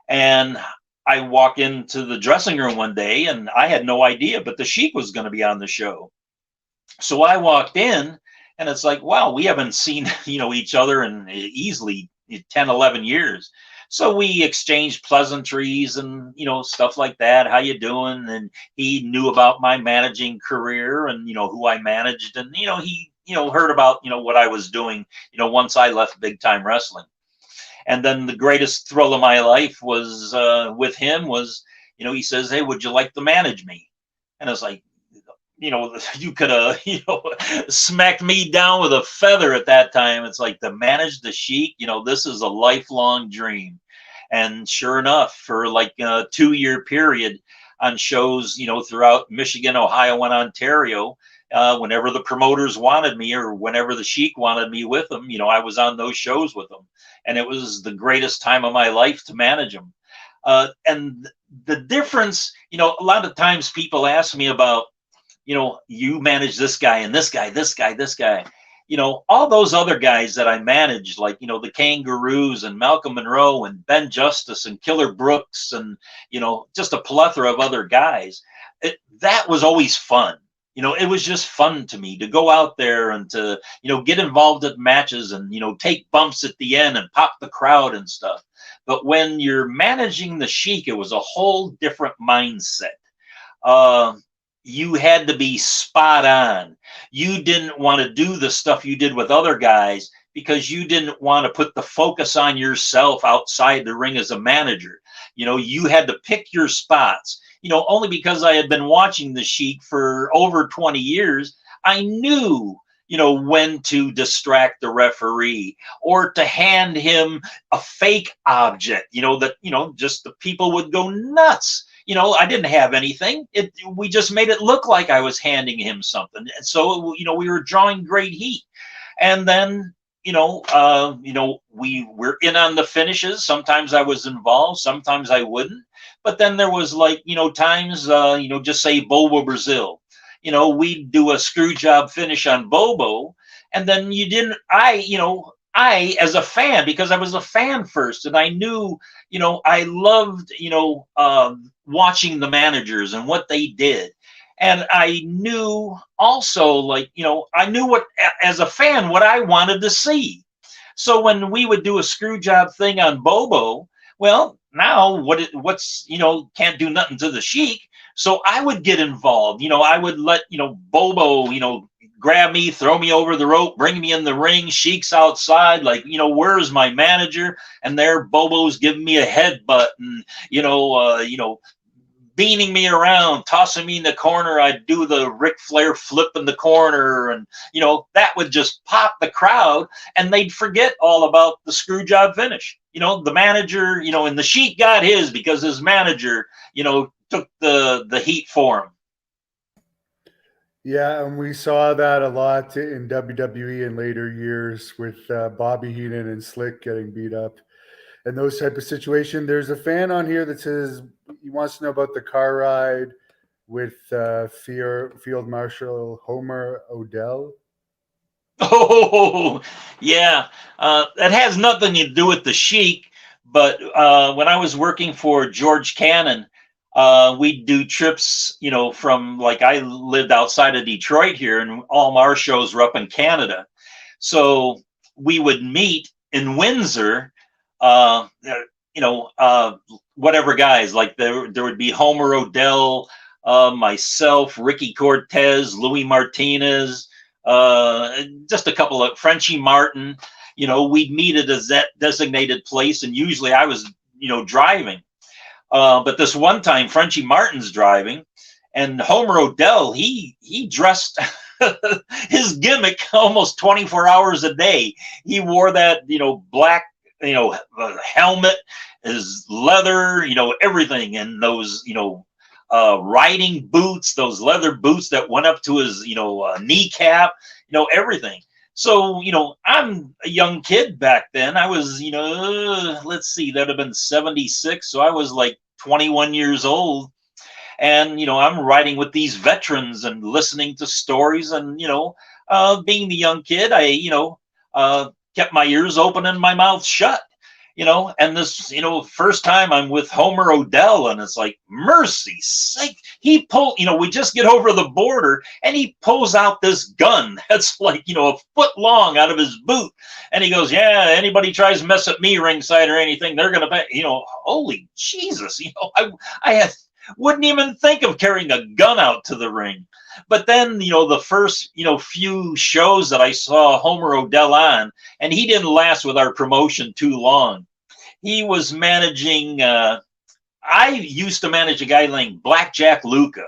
And I walked into the dressing room one day and I had no idea, but the Sheik was going to be on the show. So I walked in and it's like, wow, we haven't seen, each other in easily 10, 11 years. So we exchanged pleasantries and, stuff like that. How you doing? And he knew about my managing career and, who I managed. And, he, heard about, what I was doing, once I left big time wrestling. And then the greatest thrill of my life was with him was, he says, hey, would you like to manage me? And I was like, you could have, smacked me down with a feather at that time. It's like to manage the Sheik, this is a lifelong dream. And sure enough, for like a 2-year period on shows, throughout Michigan, Ohio, and Ontario, whenever the promoters wanted me or whenever the Sheik wanted me with them, I was on those shows with them. And it was the greatest time of my life to manage them. And the difference, a lot of times people ask me about, you manage this guy and this guy, this guy, this guy. All those other guys that I managed, like, the Kangaroos and Malcolm Monroe and Ben Justice and Killer Brooks and, just a plethora of other guys. That was always fun. It was just fun to me to go out there and to, get involved at matches and, take bumps at the end and pop the crowd and stuff. But when you're managing the Sheik, it was a whole different mindset. You had to be spot on. You didn't want to do the stuff you did with other guys because you didn't want to put the focus on yourself outside the ring as a manager. You had to pick your spots. Only because I had been watching the Sheik for over 20 years, I knew, when to distract the referee or to hand him a fake object, that, just the people would go nuts. I didn't have anything. We just made it look like I was handing him something. And so, we were drawing great heat. And then, we were in on the finishes. Sometimes I was involved, sometimes I wouldn't. But then there was like, times, just say Bobo Brazil. We'd do a screw job finish on Bobo. And then I, as a fan, because I was a fan first, and I knew, I loved, watching the managers and what they did. And I knew also, like, I knew what, as a fan, what I wanted to see. So when we would do a screw job thing on Bobo, well, now what's, can't do nothing to the Sheik. So I would get involved. I would let, Bobo, grab me, throw me over the rope, bring me in the ring. Sheik's outside, like, where's my manager? And there Bobo's giving me a headbutt and, beaning me around, tossing me in the corner. I'd do the Ric Flair flip in the corner. And, that would just pop the crowd and they'd forget all about the screw job finish. The manager, and the Sheik got his because his manager, took the heat for him. Yeah, and we saw that a lot in WWE in later years with Bobby Heenan and Slick getting beat up and those type of situations. There's a fan on here that says he wants to know about the car ride with Field Marshal Homer Odell. Oh, yeah. That has nothing to do with the Sheik, but when I was working for George Cannon, we'd do trips, from, like, I lived outside of Detroit here and all our shows were up in Canada. So we would meet in Windsor, whatever guys, like there would be Homer Odell, myself, Ricky Cortez, Louis Martinez, just a couple of Frenchie Martin. We'd meet at a designated place, and usually I was, driving. But this one time, Frenchie Martin's driving, and Homer Odell, he dressed his gimmick almost 24 hours a day. He wore that, black, helmet, his leather, everything, and those, riding boots, those leather boots that went up to his, kneecap, everything. So, I'm a young kid back then. I was, let's see, that'd have been 76. So I was like 21 years old. And, I'm riding with these veterans and listening to stories. And, being the young kid, I, kept my ears open and my mouth shut. And this, first time I'm with Homer Odell, and it's like, mercy's sake, he pulled, we just get over the border and he pulls out this gun that's like, a foot long out of his boot. And he goes, yeah, anybody tries to mess with me ringside or anything, they're going to pay, holy Jesus, I wouldn't even think of carrying a gun out to the ring. But then, the first, few shows that I saw Homer Odell on, and he didn't last with our promotion too long. He was managing, I used to manage a guy named Blackjack Luca.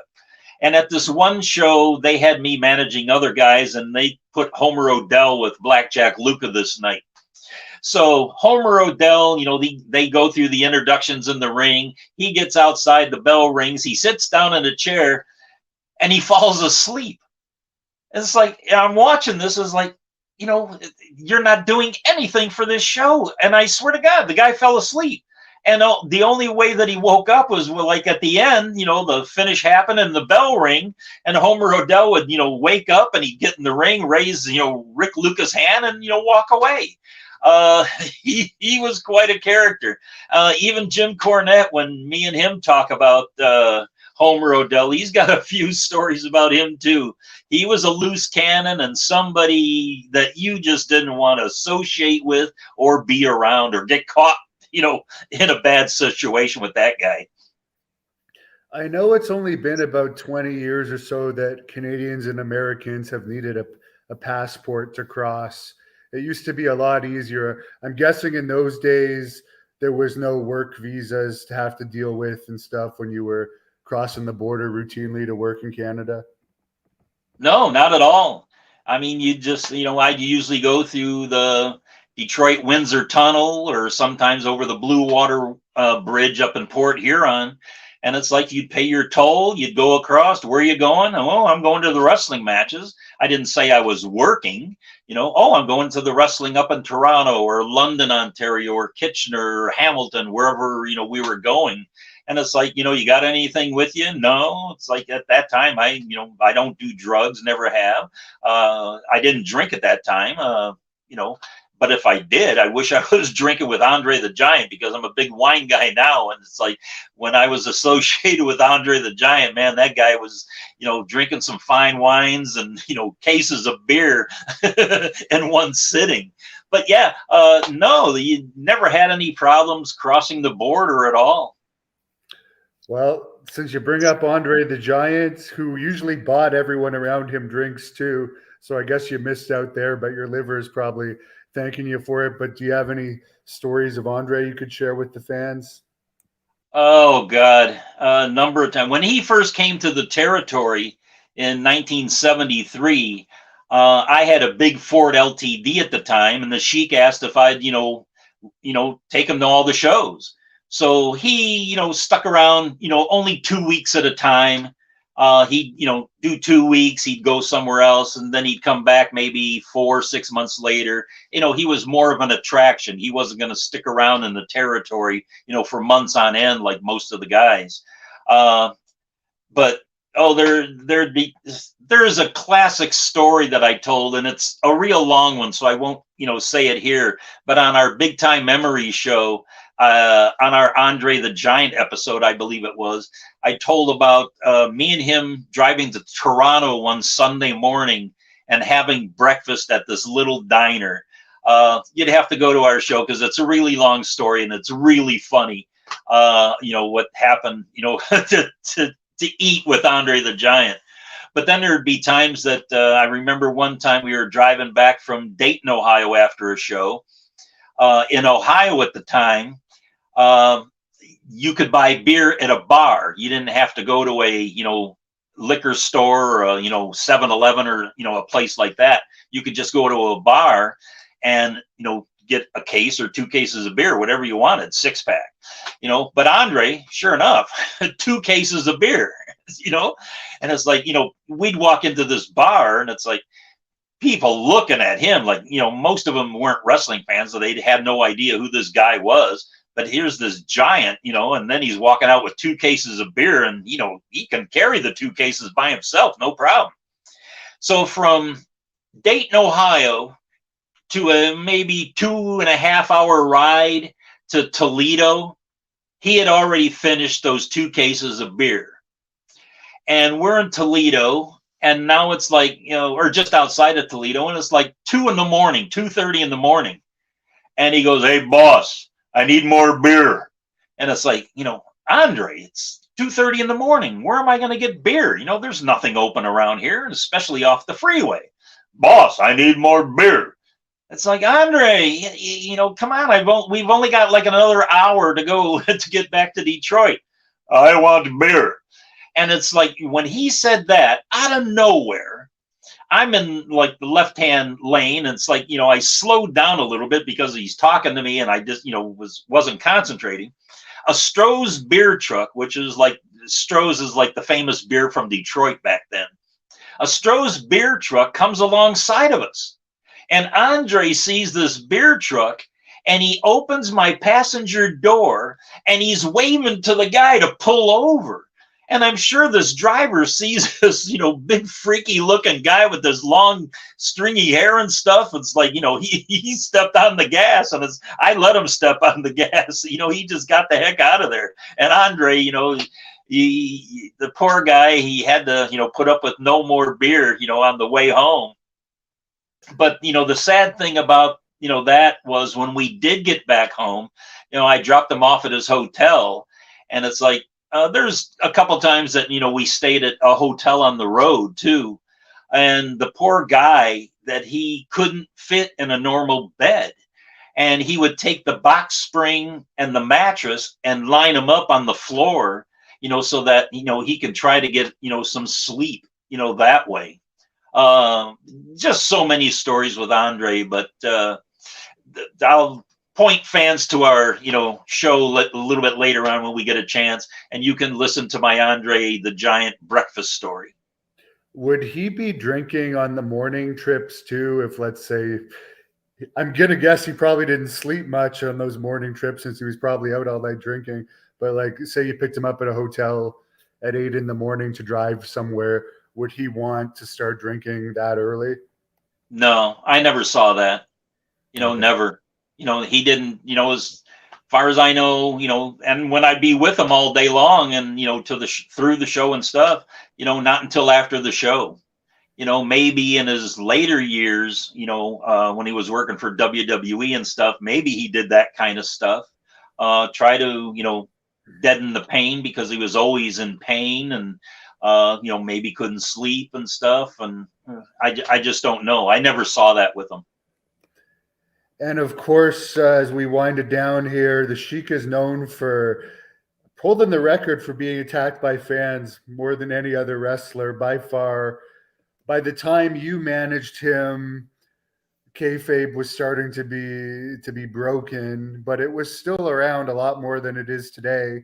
And at this one show, they had me managing other guys, and they put Homer Odell with Blackjack Luca this night. So Homer Odell, they go through the introductions in the ring. He gets outside, the bell rings, he sits down in a chair, and he falls asleep. And it's like, I'm watching this, is like, you're not doing anything for this show. And I swear to God, the guy fell asleep. And the only way that he woke up was like at the end, the finish happened and the bell ring, and Homer Odell would, wake up and he'd get in the ring, raise, Rick Lucas' hand and, walk away. He was quite a character. Even Jim Cornette, when me and him talk about Homer Odell, he's got a few stories about him too. He was a loose cannon and somebody that you just didn't want to associate with or be around or get caught, in a bad situation with that guy. I know it's only been about 20 years or so that Canadians and Americans have needed a passport to cross. It used to be a lot easier. I'm guessing in those days, there was no work visas to have to deal with and stuff when you were crossing the border routinely to work in Canada. No, not at all. I mean, you just, I'd usually go through the Detroit-Windsor Tunnel or sometimes over the Blue Water Bridge up in Port Huron. And it's like you'd pay your toll, you'd go across. Where are you going? Oh, I'm going to the wrestling matches. I didn't say I was working. I'm going to the wrestling up in Toronto or London, Ontario, or Kitchener or Hamilton, wherever, we were going. And it's like, you got anything with you? No. It's like at that time, I don't do drugs, never have. I didn't drink at that time, but if I did, I wish I was drinking with Andre the Giant, because I'm a big wine guy now. And it's like when I was associated with Andre the Giant, man, that guy was, drinking some fine wines and, cases of beer in one sitting. But yeah, no, you never had any problems crossing the border at all. Well, since you bring up Andre the Giant, who usually bought everyone around him drinks too, so I guess you missed out there, but your liver is probably thanking you for it. But do you have any stories of Andre you could share with the fans? Oh God, a number of times. When he first came to the territory in 1973, I had a big Ford LTD at the time, and the Sheik asked if I'd, take him to all the shows. So he, stuck around, only 2 weeks at a time. He'd, do 2 weeks, he'd go somewhere else, and then he'd come back maybe 4 or 6 months later. He was more of an attraction. He wasn't going to stick around in the territory, for months on end like most of the guys. But there's a classic story that I told, and it's a real long one, so I won't, say it here. But on our Big Time Memories show, on our Andre the Giant episode, I believe it was, I told about me and him driving to Toronto one Sunday morning and having breakfast at this little diner. You'd have to go to our show because it's a really long story and it's really funny. What happened, to eat with Andre the Giant. But then there'd be times that I remember one time we were driving back from Dayton, Ohio after a show. In Ohio at the time, you could buy beer at a bar. You didn't have to go to a, liquor store or, 7-Eleven or, a place like that. You could just go to a bar and, get a case or 2 cases of beer, whatever you wanted, 6-pack, but Andre, sure enough, 2 cases of beer, and it's like, we'd walk into this bar and it's like people looking at him like, most of them weren't wrestling fans, so they had no idea who this guy was. But here's this giant, and then he's walking out with 2 cases of beer and, he can carry the 2 cases by himself, no problem. So from Dayton, Ohio to a maybe 2.5-hour ride to Toledo, he had already finished those 2 cases of beer. And we're in Toledo, and now it's like, or just outside of Toledo, and it's like 2 in the morning, 2:30 in the morning. And he goes, "Hey, boss, I need more beer." And it's like, Andre, it's 2:30 in the morning. Where am I going to get beer? There's nothing open around here, and especially off the freeway. "Boss, I need more beer." It's like, Andre, come on. We've only got like another hour to go to get back to Detroit. "I want beer." And it's like when he said that out of nowhere, I'm in like the left-hand lane, and it's like, I slowed down a little bit because he's talking to me, and I just, wasn't concentrating. A Stroh's beer truck, which is like, Stroh's is like the famous beer from Detroit back then. A Stroh's beer truck comes alongside of us, and Andre sees this beer truck, and he opens my passenger door, and he's waving to the guy to pull over. And I'm sure this driver sees this, big freaky looking guy with this long stringy hair and stuff. It's like, he stepped on the gas, and I let him step on the gas. He just got the heck out of there. And Andre, the poor guy, he had to, put up with no more beer, on the way home. But, the sad thing about, that was when we did get back home, I dropped him off at his hotel, and it's like, there's a couple times that, we stayed at a hotel on the road too. And the poor guy, that he couldn't fit in a normal bed. And he would take the box spring and the mattress and line them up on the floor, so that, he could try to get, some sleep, that way. Just so many stories with Andre, but I'll point fans to our, show a little bit later on when we get a chance, and you can listen to my Andre the Giant breakfast story. Would he be drinking on the morning trips too? If, let's say, I'm going to guess he probably didn't sleep much on those morning trips since he was probably out all night drinking. But like, say you picked him up at a hotel at 8 a.m. to drive somewhere. Would he want to start drinking that early? No, I never saw that. Never. He didn't, as far as I know, and when I'd be with him all day long and, through the show and stuff, not until after the show. Maybe in his later years, when he was working for WWE and stuff, maybe he did that kind of stuff. Try to, deaden the pain, because he was always in pain, and, maybe couldn't sleep and stuff. And I just don't know. I never saw that with him. And of course, as we wind it down here, the Sheik is known for holding the record for being attacked by fans more than any other wrestler by far. By the time you managed him, kayfabe was starting to be broken, but it was still around a lot more than it is today.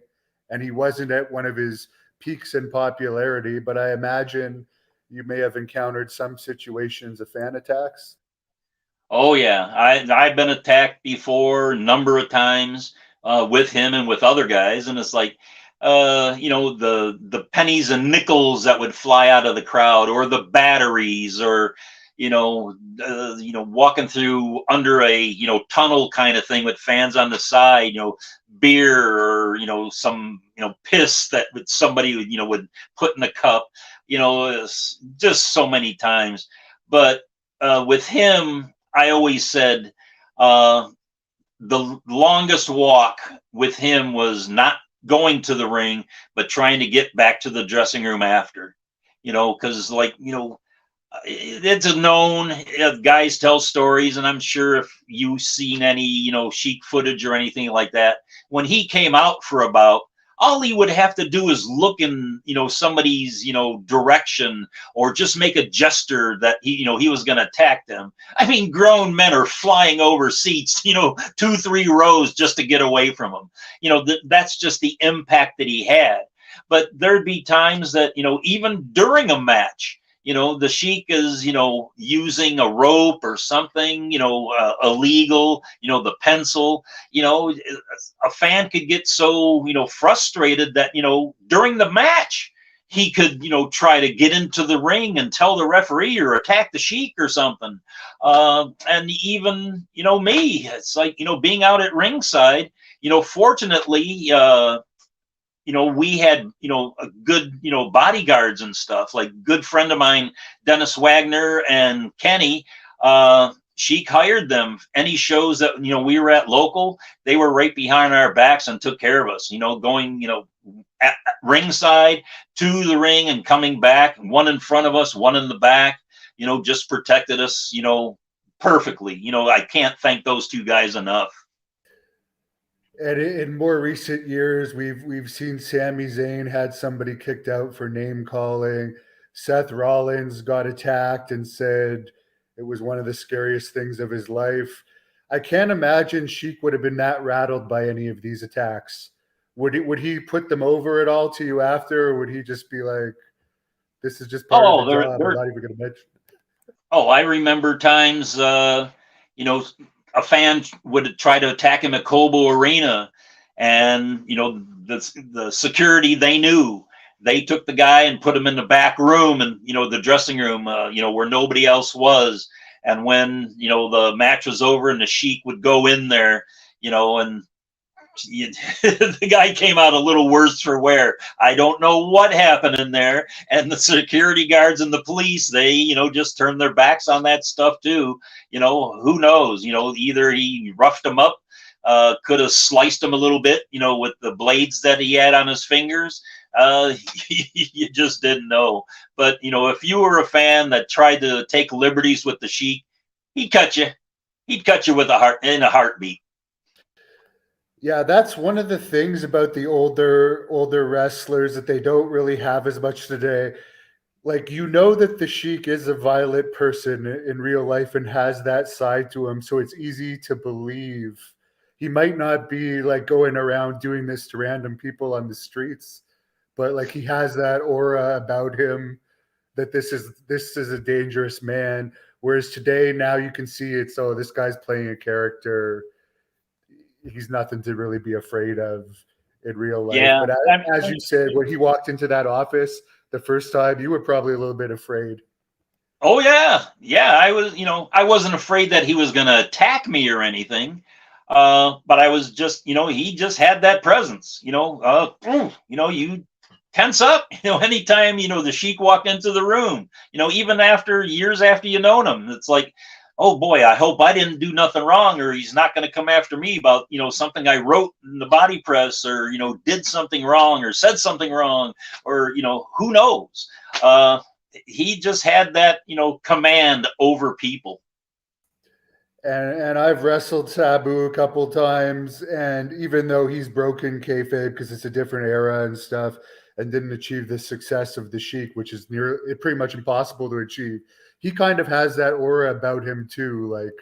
And he wasn't at one of his peaks in popularity, but I imagine you may have encountered some situations of fan attacks. Oh yeah, I've been attacked before a number of times with him and with other guys, and it's like, the pennies and nickels that would fly out of the crowd, or the batteries, or walking through under a tunnel kind of thing with fans on the side, beer, or some piss that somebody would put in a cup, just so many times. But with him, I always said the longest walk with him was not going to the ring, but trying to get back to the dressing room after, because it's known, guys tell stories, and I'm sure if you've seen any, Sheik footage or anything like that, when he came out for a bout, all he would have to do is look in, somebody's, direction, or just make a gesture that he was going to attack them. I mean, grown men are flying over seats, 2-3 rows just to get away from him. That's just the impact that he had. But there'd be times that, even during a match, the Sheik is, using a rope or something, illegal, the pencil, a fan could get so, frustrated that, during the match, he could, try to get into the ring and tell the referee or attack the Sheik or something. And even, me, it's like, being out at ringside, fortunately, we had, a good, bodyguards and stuff. Like, good friend of mine, Dennis Wagner and Kenny, Sheik hired them. Any shows that, we were at local, they were right behind our backs and took care of us, going, at ringside to the ring and coming back, one in front of us, one in the back, just protected us, perfectly. I can't thank those two guys enough. And in more recent years, we've seen Sami Zayn had somebody kicked out for name calling. Seth Rollins got attacked and said it was one of the scariest things of his life. I can't imagine Sheik would have been that rattled by any of these attacks. Would he put them over at all to you after, or would he just be like, "This is just part of the Oh, job. I'm not even going to mention"? oh, I remember times, a fan would try to attack him at Cobo Arena, and the security, they knew. They took the guy and put him in the back room, and the dressing room, where nobody else was. And when the match was over, and the Sheik would go in there, and the guy came out a little worse for wear. I don't know what happened in there, and the security guards and the police, they just turned their backs on that stuff too. Who knows? Either he roughed him up, could have sliced him a little bit, with the blades that he had on his fingers. You just didn't know. But if you were a fan that tried to take liberties with the Sheik, he'd cut you. He'd cut you with in a heartbeat. Yeah, that's one of the things about the older wrestlers that they don't really have as much today. Like, that the Sheik is a violent person in real life and has that side to him, so it's easy to believe. He might not be like going around doing this to random people on the streets, but like he has that aura about him that this is a dangerous man. Whereas today, now you can see it's, oh, this guy's playing a character. He's nothing to really be afraid of in real life. Yeah. But as you said, when he walked into that office the first time, you were probably a little bit afraid. Oh yeah, yeah. I was, I wasn't afraid that he was going to attack me or anything, but I was just, he just had that presence. You tense up. Anytime the Sheik walked into the room. Even after years after known him, it's like, oh boy, I hope I didn't do nothing wrong, or he's not going to come after me about something I wrote in the body press, or did something wrong, or said something wrong, or who knows. He just had that command over people. And I've wrestled Sabu a couple times, and even though he's broken kayfabe because it's a different era and stuff, and didn't achieve the success of the Sheik, which is pretty much impossible to achieve, he kind of has that aura about him too. Like,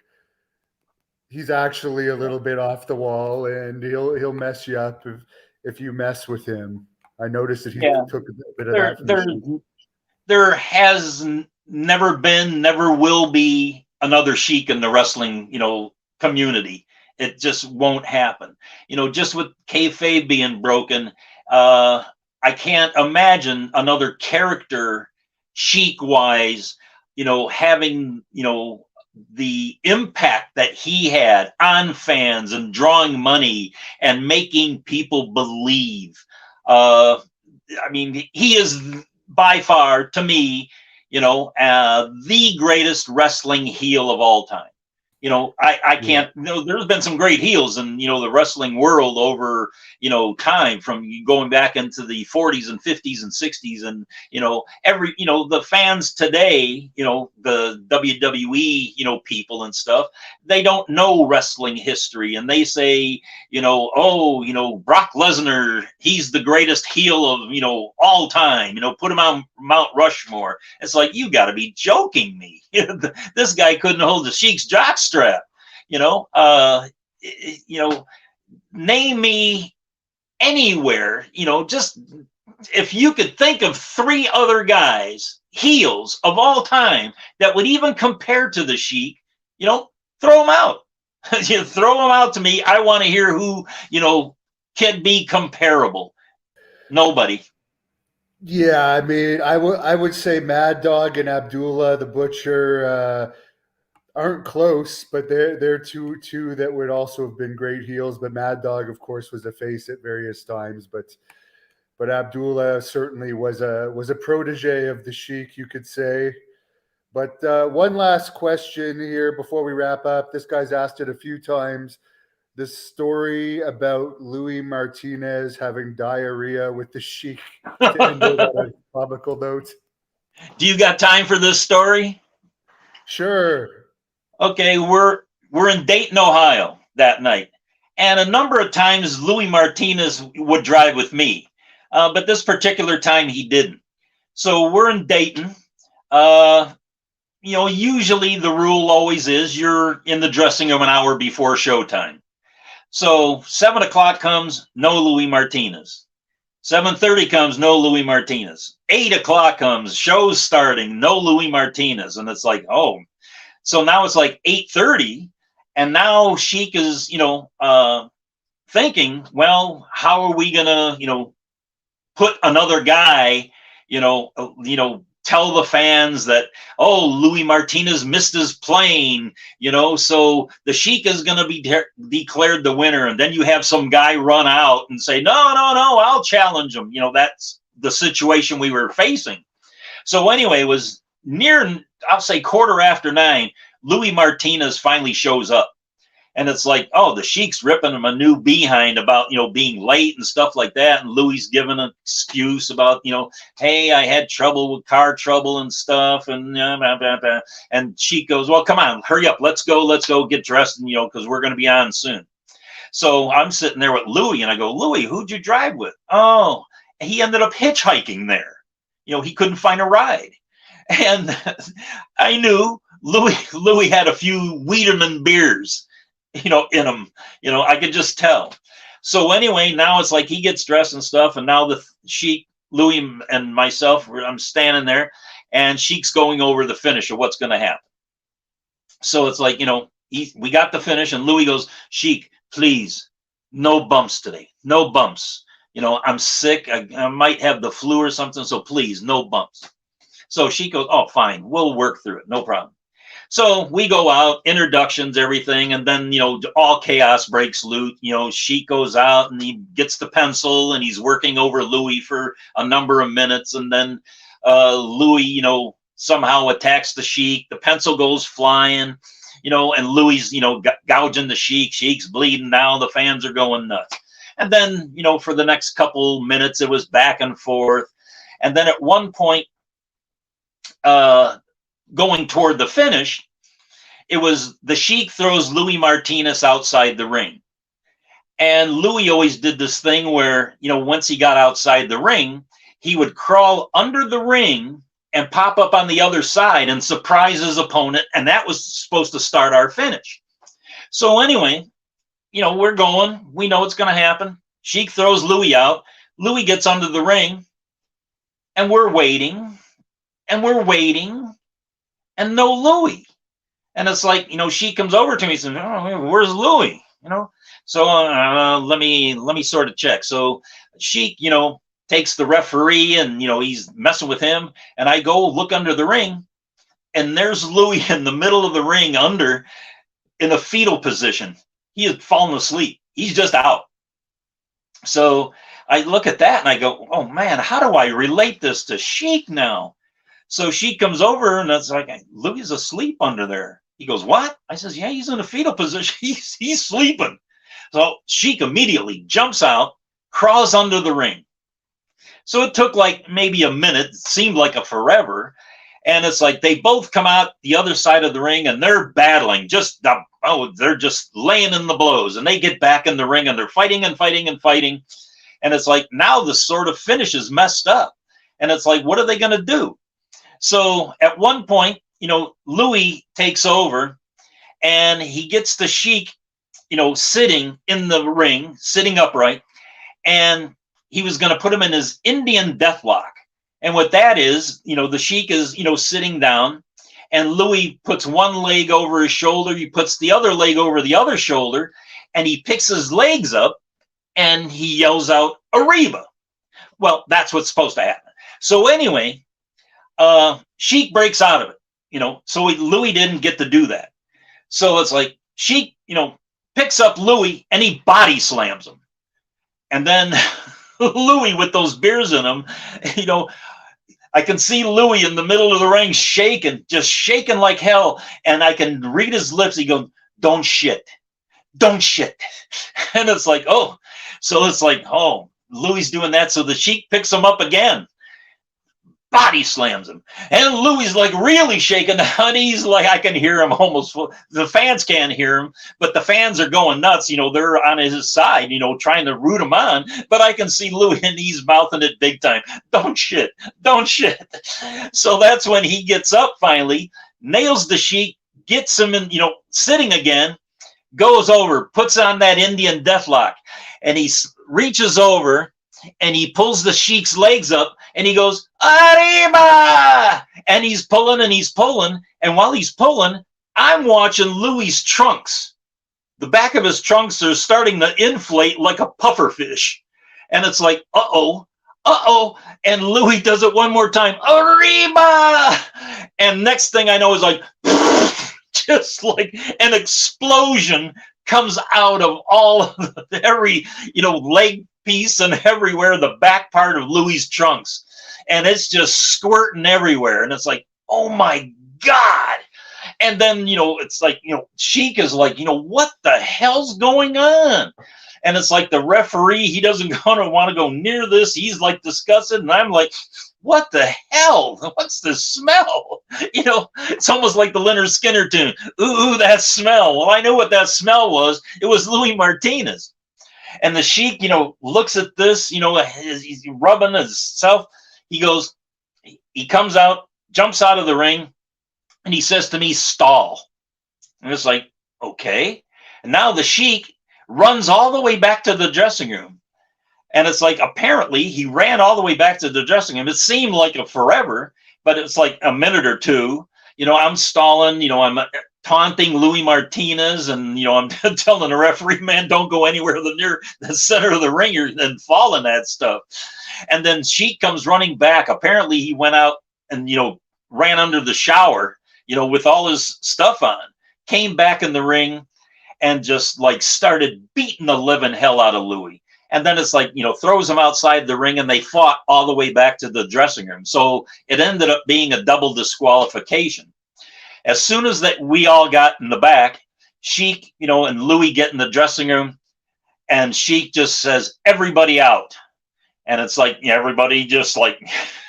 he's actually a little bit off the wall, and he'll mess you up if you mess with him. I noticed that he took a bit of that. There has never been, never will be another Sheik in the wrestling, community. It just won't happen. Just with kayfabe being broken, I can't imagine another character Sheik wise, having, the impact that he had on fans and drawing money and making people believe. He is by far, to me, the greatest wrestling heel of all time. I can't, there's been some great heels in, the wrestling world over, time, from going back into the 40s and 50s and 60s. And, the fans today, the WWE, people and stuff, they don't know wrestling history. And they say, Brock Lesnar, he's the greatest heel of, all time, put him on Mount Rushmore. It's like, you got to be joking me. This guy couldn't hold the Sheik's jockstrap. Name me anywhere, just if you could think of 3 other guys, heels of all time, that would even compare to the Sheik, throw them out. Throw them out to me. I want to hear who, can be comparable. Nobody. Yeah, I would say Mad Dog and Abdullah the Butcher aren't close, but they're two that would also have been great heels. But Mad Dog, of course, was a face at various times. But Abdullah certainly was a protege of the Sheik, you could say. But one last question here before we wrap up. This guy's asked it a few times. This story about Louis Martinez having diarrhea with the Sheik to end it on a comical note. Do you got time for this story? Sure. Okay, we're in Dayton, Ohio that night, And a number of times Louis Martinez would drive with me. But this particular time he didn't. So we're in Dayton. Usually the rule always is you're in the dressing room an hour before showtime. So 7 o'clock comes, no Louis Martinez. 7:30 comes, no Louis Martinez. 8 o'clock comes, show's starting, no Louis Martinez. And it's like, oh. So now it's like 8:30, and now Sheik is, thinking, well, how are we gonna, put another guy, tell the fans that, oh, Louis Martinez missed his plane, so the Sheik is going to be declared the winner. And then you have some guy run out and say, no, I'll challenge him. That's the situation we were facing. So anyway, it was near, I'll say 9:15, Louis Martinez finally shows up. And it's like, oh, the Sheik's ripping him a new behind about, being late and stuff like that. And Louis giving an excuse about, hey, I had trouble with car trouble and stuff. And Sheik goes, well, come on, hurry up. Let's go get dressed, and, because we're going to be on soon. So I'm sitting there with Louis, and I go, Louis, who'd you drive with? Oh, he ended up hitchhiking there. He couldn't find a ride. And I knew Louis had a few Wiedemann beers, in him, I could just tell. So anyway, now it's like he gets dressed and stuff. And now the Sheik, Louis, and myself, I'm standing there, and Sheik's going over the finish of what's going to happen. So it's like, we got the finish, and Louis goes, Sheik, please, no bumps today. No bumps. I'm sick. I might have the flu or something. So please, no bumps. So Sheik goes, oh, fine. We'll work through it. No problem. So we go out, introductions, everything, and then, all chaos breaks loose. Sheik goes out and he gets the pencil and he's working over Louis for a number of minutes. And then Louis, somehow attacks the Sheik. The pencil goes flying, and Louis, gouging the Sheik. Sheik's bleeding now. The fans are going nuts. And then, for the next couple minutes, it was back and forth. And then at one point, going toward the finish, it was the Sheik throws Louis Martinez outside the ring. And Louis always did this thing where, once he got outside the ring, he would crawl under the ring and pop up on the other side and surprise his opponent. And that was supposed to start our finish. So anyway, we're going. We know it's going to happen. Sheik throws Louis out. Louis gets under the ring. And we're waiting. And we're waiting. And no Louis. And it's like, Sheik comes over to me and says, oh, where's Louis? So let me sort of check. So Sheik, takes the referee and, he's messing with him. And I go look under the ring. And there's Louis in the middle of the ring in a fetal position. He had fallen asleep. He's just out. So I look at that and I go, oh, man, how do I relate this to Sheik now? So Sheik comes over and it's like, Louis is asleep under there. He goes, what? I says, yeah, he's in a fetal position. He's sleeping. So Sheik immediately jumps out, crawls under the ring. So it took like maybe a minute. It seemed like a forever. And it's like they both come out the other side of the ring and they're battling. They're just laying in the blows. And they get back in the ring and they're fighting and fighting and fighting. And it's like now the sort of finish is messed up. And it's like, what are they going to do? So at one point, Louis takes over and he gets the Sheik, sitting in the ring, sitting upright. And he was going to put him in his Indian deathlock. And what that is, the Sheik is, sitting down and Louis puts one leg over his shoulder. He puts the other leg over the other shoulder and he picks his legs up and he yells out, Arriba. Well, that's what's supposed to happen. So anyway, Sheik breaks out of it, so Louis didn't get to do that. So it's like Sheik, picks up Louis and he body slams him. And then Louis with those beers in him, I can see Louis in the middle of the ring shaking, just shaking like hell. And I can read his lips. He goes, don't shit. Don't shit. And it's like, oh, so it's like, oh, Louis doing that. So the Sheik picks him up again. body slams him. And Louis like really shaking. And he's like, I can hear him almost. The fans can't hear him, but the fans are going nuts. They're on his side, trying to root him on. But I can see Louis and he's mouthing it big time. Don't shit. Don't shit. So that's when he gets up finally, nails the Sheik, gets him in, sitting again, goes over, puts on that Indian deathlock, and he reaches over and he pulls the Sheik's legs up and he goes, Arriba! And he's pulling and he's pulling. And while he's pulling, I'm watching Louis' trunks. The back of his trunks are starting to inflate like a puffer fish. And it's like, uh-oh. And Louis does it one more time, Arriba! And next thing I know is like, just like an explosion comes out of all of every, leg piece and everywhere, the back part of Louis' trunks. And it's just squirting everywhere. And it's like, oh my God. And then, it's like, Sheik is like, what the hell's going on? And it's like the referee, he doesn't want to go near this. He's like disgusted. And I'm like, what the hell? What's the smell? It's almost like the Leonard Skinner tune. Ooh, that smell. Well, I know what that smell was. It was Louis Martinez. And the Sheik, looks at this, he's rubbing himself. He goes, he comes out, jumps out of the ring, and he says to me, stall. And it's like, okay. And now the Sheik runs all the way back to the dressing room. And it's like, apparently he ran all the way back to the dressing room. It seemed like a forever, but it's like a minute or two. I'm stalling, I'm taunting Louis Martinez, and I'm telling the referee, man, don't go anywhere near the center of the ring and fall in that stuff. And then Sheik comes running back. Apparently he went out and ran under the shower, with all his stuff on, came back in the ring and just like started beating the living hell out of Louis. And then it's like, throws him outside the ring, and they fought all the way back to the dressing room. So it ended up being a double disqualification. As soon as that we all got in the back, Sheik, and Louis get in the dressing room, and Sheik just says, everybody out. And it's like, everybody just like,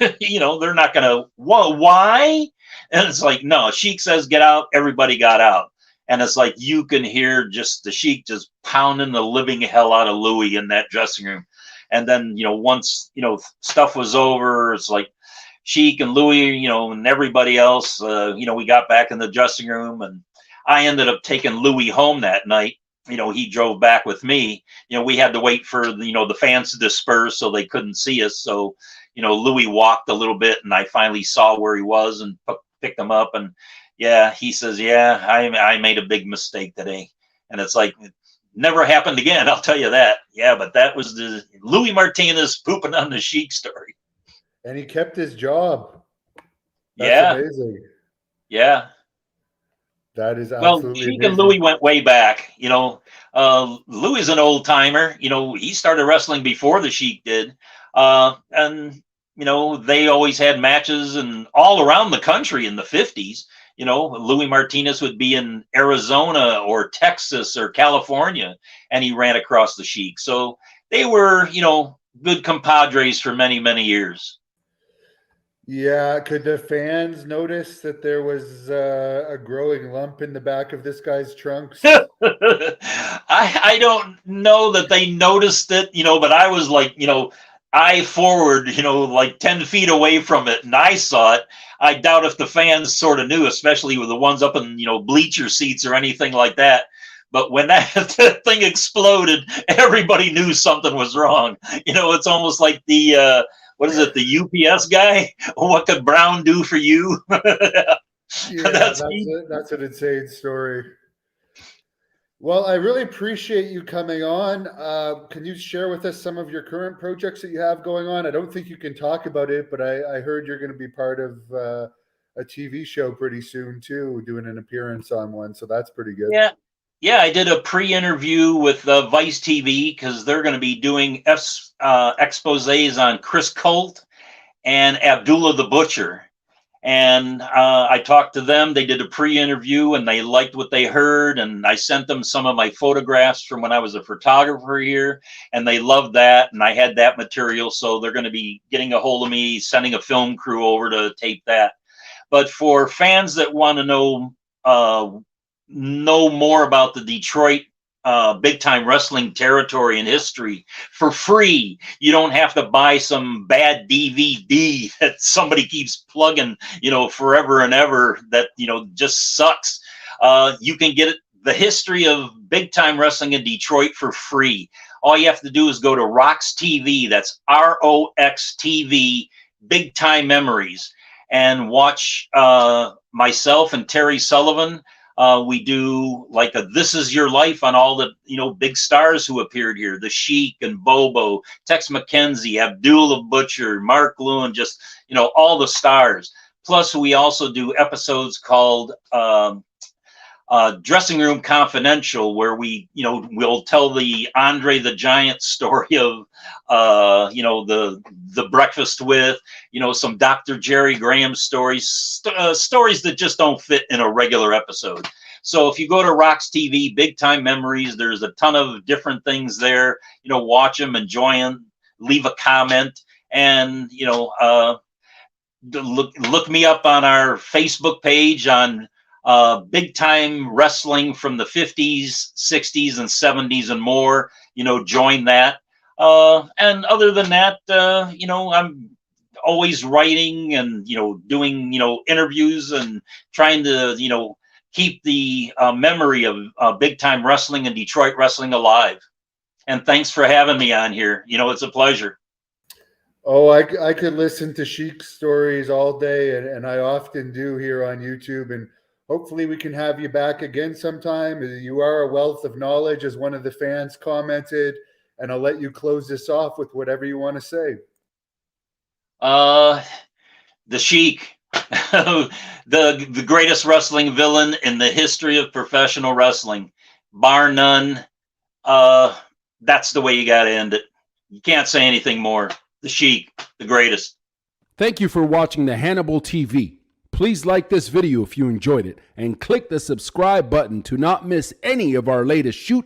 they're not going to, why? And it's like, no, Sheik says, get out. Everybody got out. And it's like, you can hear just the Sheik just pounding the living hell out of Louis in that dressing room. And then, once, stuff was over, it's like Sheik and Louis, and everybody else, we got back in the dressing room, and I ended up taking Louis home that night. He drove back with me. We had to wait for, the fans to disperse so they couldn't see us. So, Louis walked a little bit, and I finally saw where he was and picked him up. And yeah, he says, yeah, I made a big mistake today. And it's like, it never happened again. I'll tell you that. Yeah, but that was the Louis Martinez pooping on the Sheik story. And he kept his job. That's amazing. Yeah. That is absolutely Sheik amazing. and Louis went way back. Louis is an old timer. He started wrestling before the Sheik did. And they always had matches and all around the country in the 50s. Louis Martinez would be in Arizona or Texas or California, and he ran across the Sheik. So they were, good compadres for many, many years. Yeah. Could the fans notice that there was a growing lump in the back of this guy's trunks? I don't know that they noticed it, but I was like, eye forward, like 10 feet away from it, and I saw it. I doubt if the fans sort of knew, especially with the ones up in, bleacher seats or anything like that. But when that thing exploded, everybody knew something was wrong. It's almost like the, what is it, the UPS guy? What could Brown do for you? Yeah, that's an insane story. Well, I really appreciate you coming on. Can you share with us some of your current projects that you have going on? I don't think you can talk about it, but I heard you're going to be part of a TV show pretty soon too, doing an appearance on one. So that's pretty good. Yeah, I did a pre-interview with Vice TV because they're going to be doing exposés on Chris Colt and Abdullah the Butcher. And I talked to them. They did a pre-interview and they liked what they heard. And I sent them some of my photographs from when I was a photographer here, and they loved that. And I had that material. So they're going to be getting a hold of me, sending a film crew over to tape that. But for fans that want to know more about the Detroit big time wrestling territory and history for free, you don't have to buy some bad DVD that somebody keeps plugging, forever and ever, that, just sucks. You can get the history of big time wrestling in Detroit for free. All you have to do is go to Rox TV. That's ROX TV, Big Time Memories, and watch myself and Terry Sullivan. We do like a This Is Your Life on all the, big stars who appeared here. The Sheik and Bobo, Tex McKenzie, Abdullah Butcher, Mark Lewin, just, all the stars. Plus, we also do episodes called Dressing Room Confidential, where we'll tell the Andre the Giant story of, the Breakfast With, some Dr. Jerry Graham stories, stories that just don't fit in a regular episode. So if you go to Rox TV, Big Time Memories, there's a ton of different things there. Watch them, enjoy them, leave a comment, and look me up on our Facebook page on big time wrestling from the 50s, 60s, and 70s and more. Join that. And other than that, I'm always writing and, doing, interviews and trying to, keep the memory of big time wrestling and Detroit wrestling alive. And thanks for having me on here. It's a pleasure. Oh, I could listen to Sheik's stories all day, and I often do here on YouTube. And hopefully we can have you back again sometime. You are a wealth of knowledge, as one of the fans commented, and I'll let you close this off with whatever you want to say. The Sheik, the greatest wrestling villain in the history of professional wrestling, bar none. That's the way you got to end it. You can't say anything more. The Sheik, the greatest. Thank you for watching the Hannibal TV. Please like this video if you enjoyed it, and click the subscribe button to not miss any of our latest shoot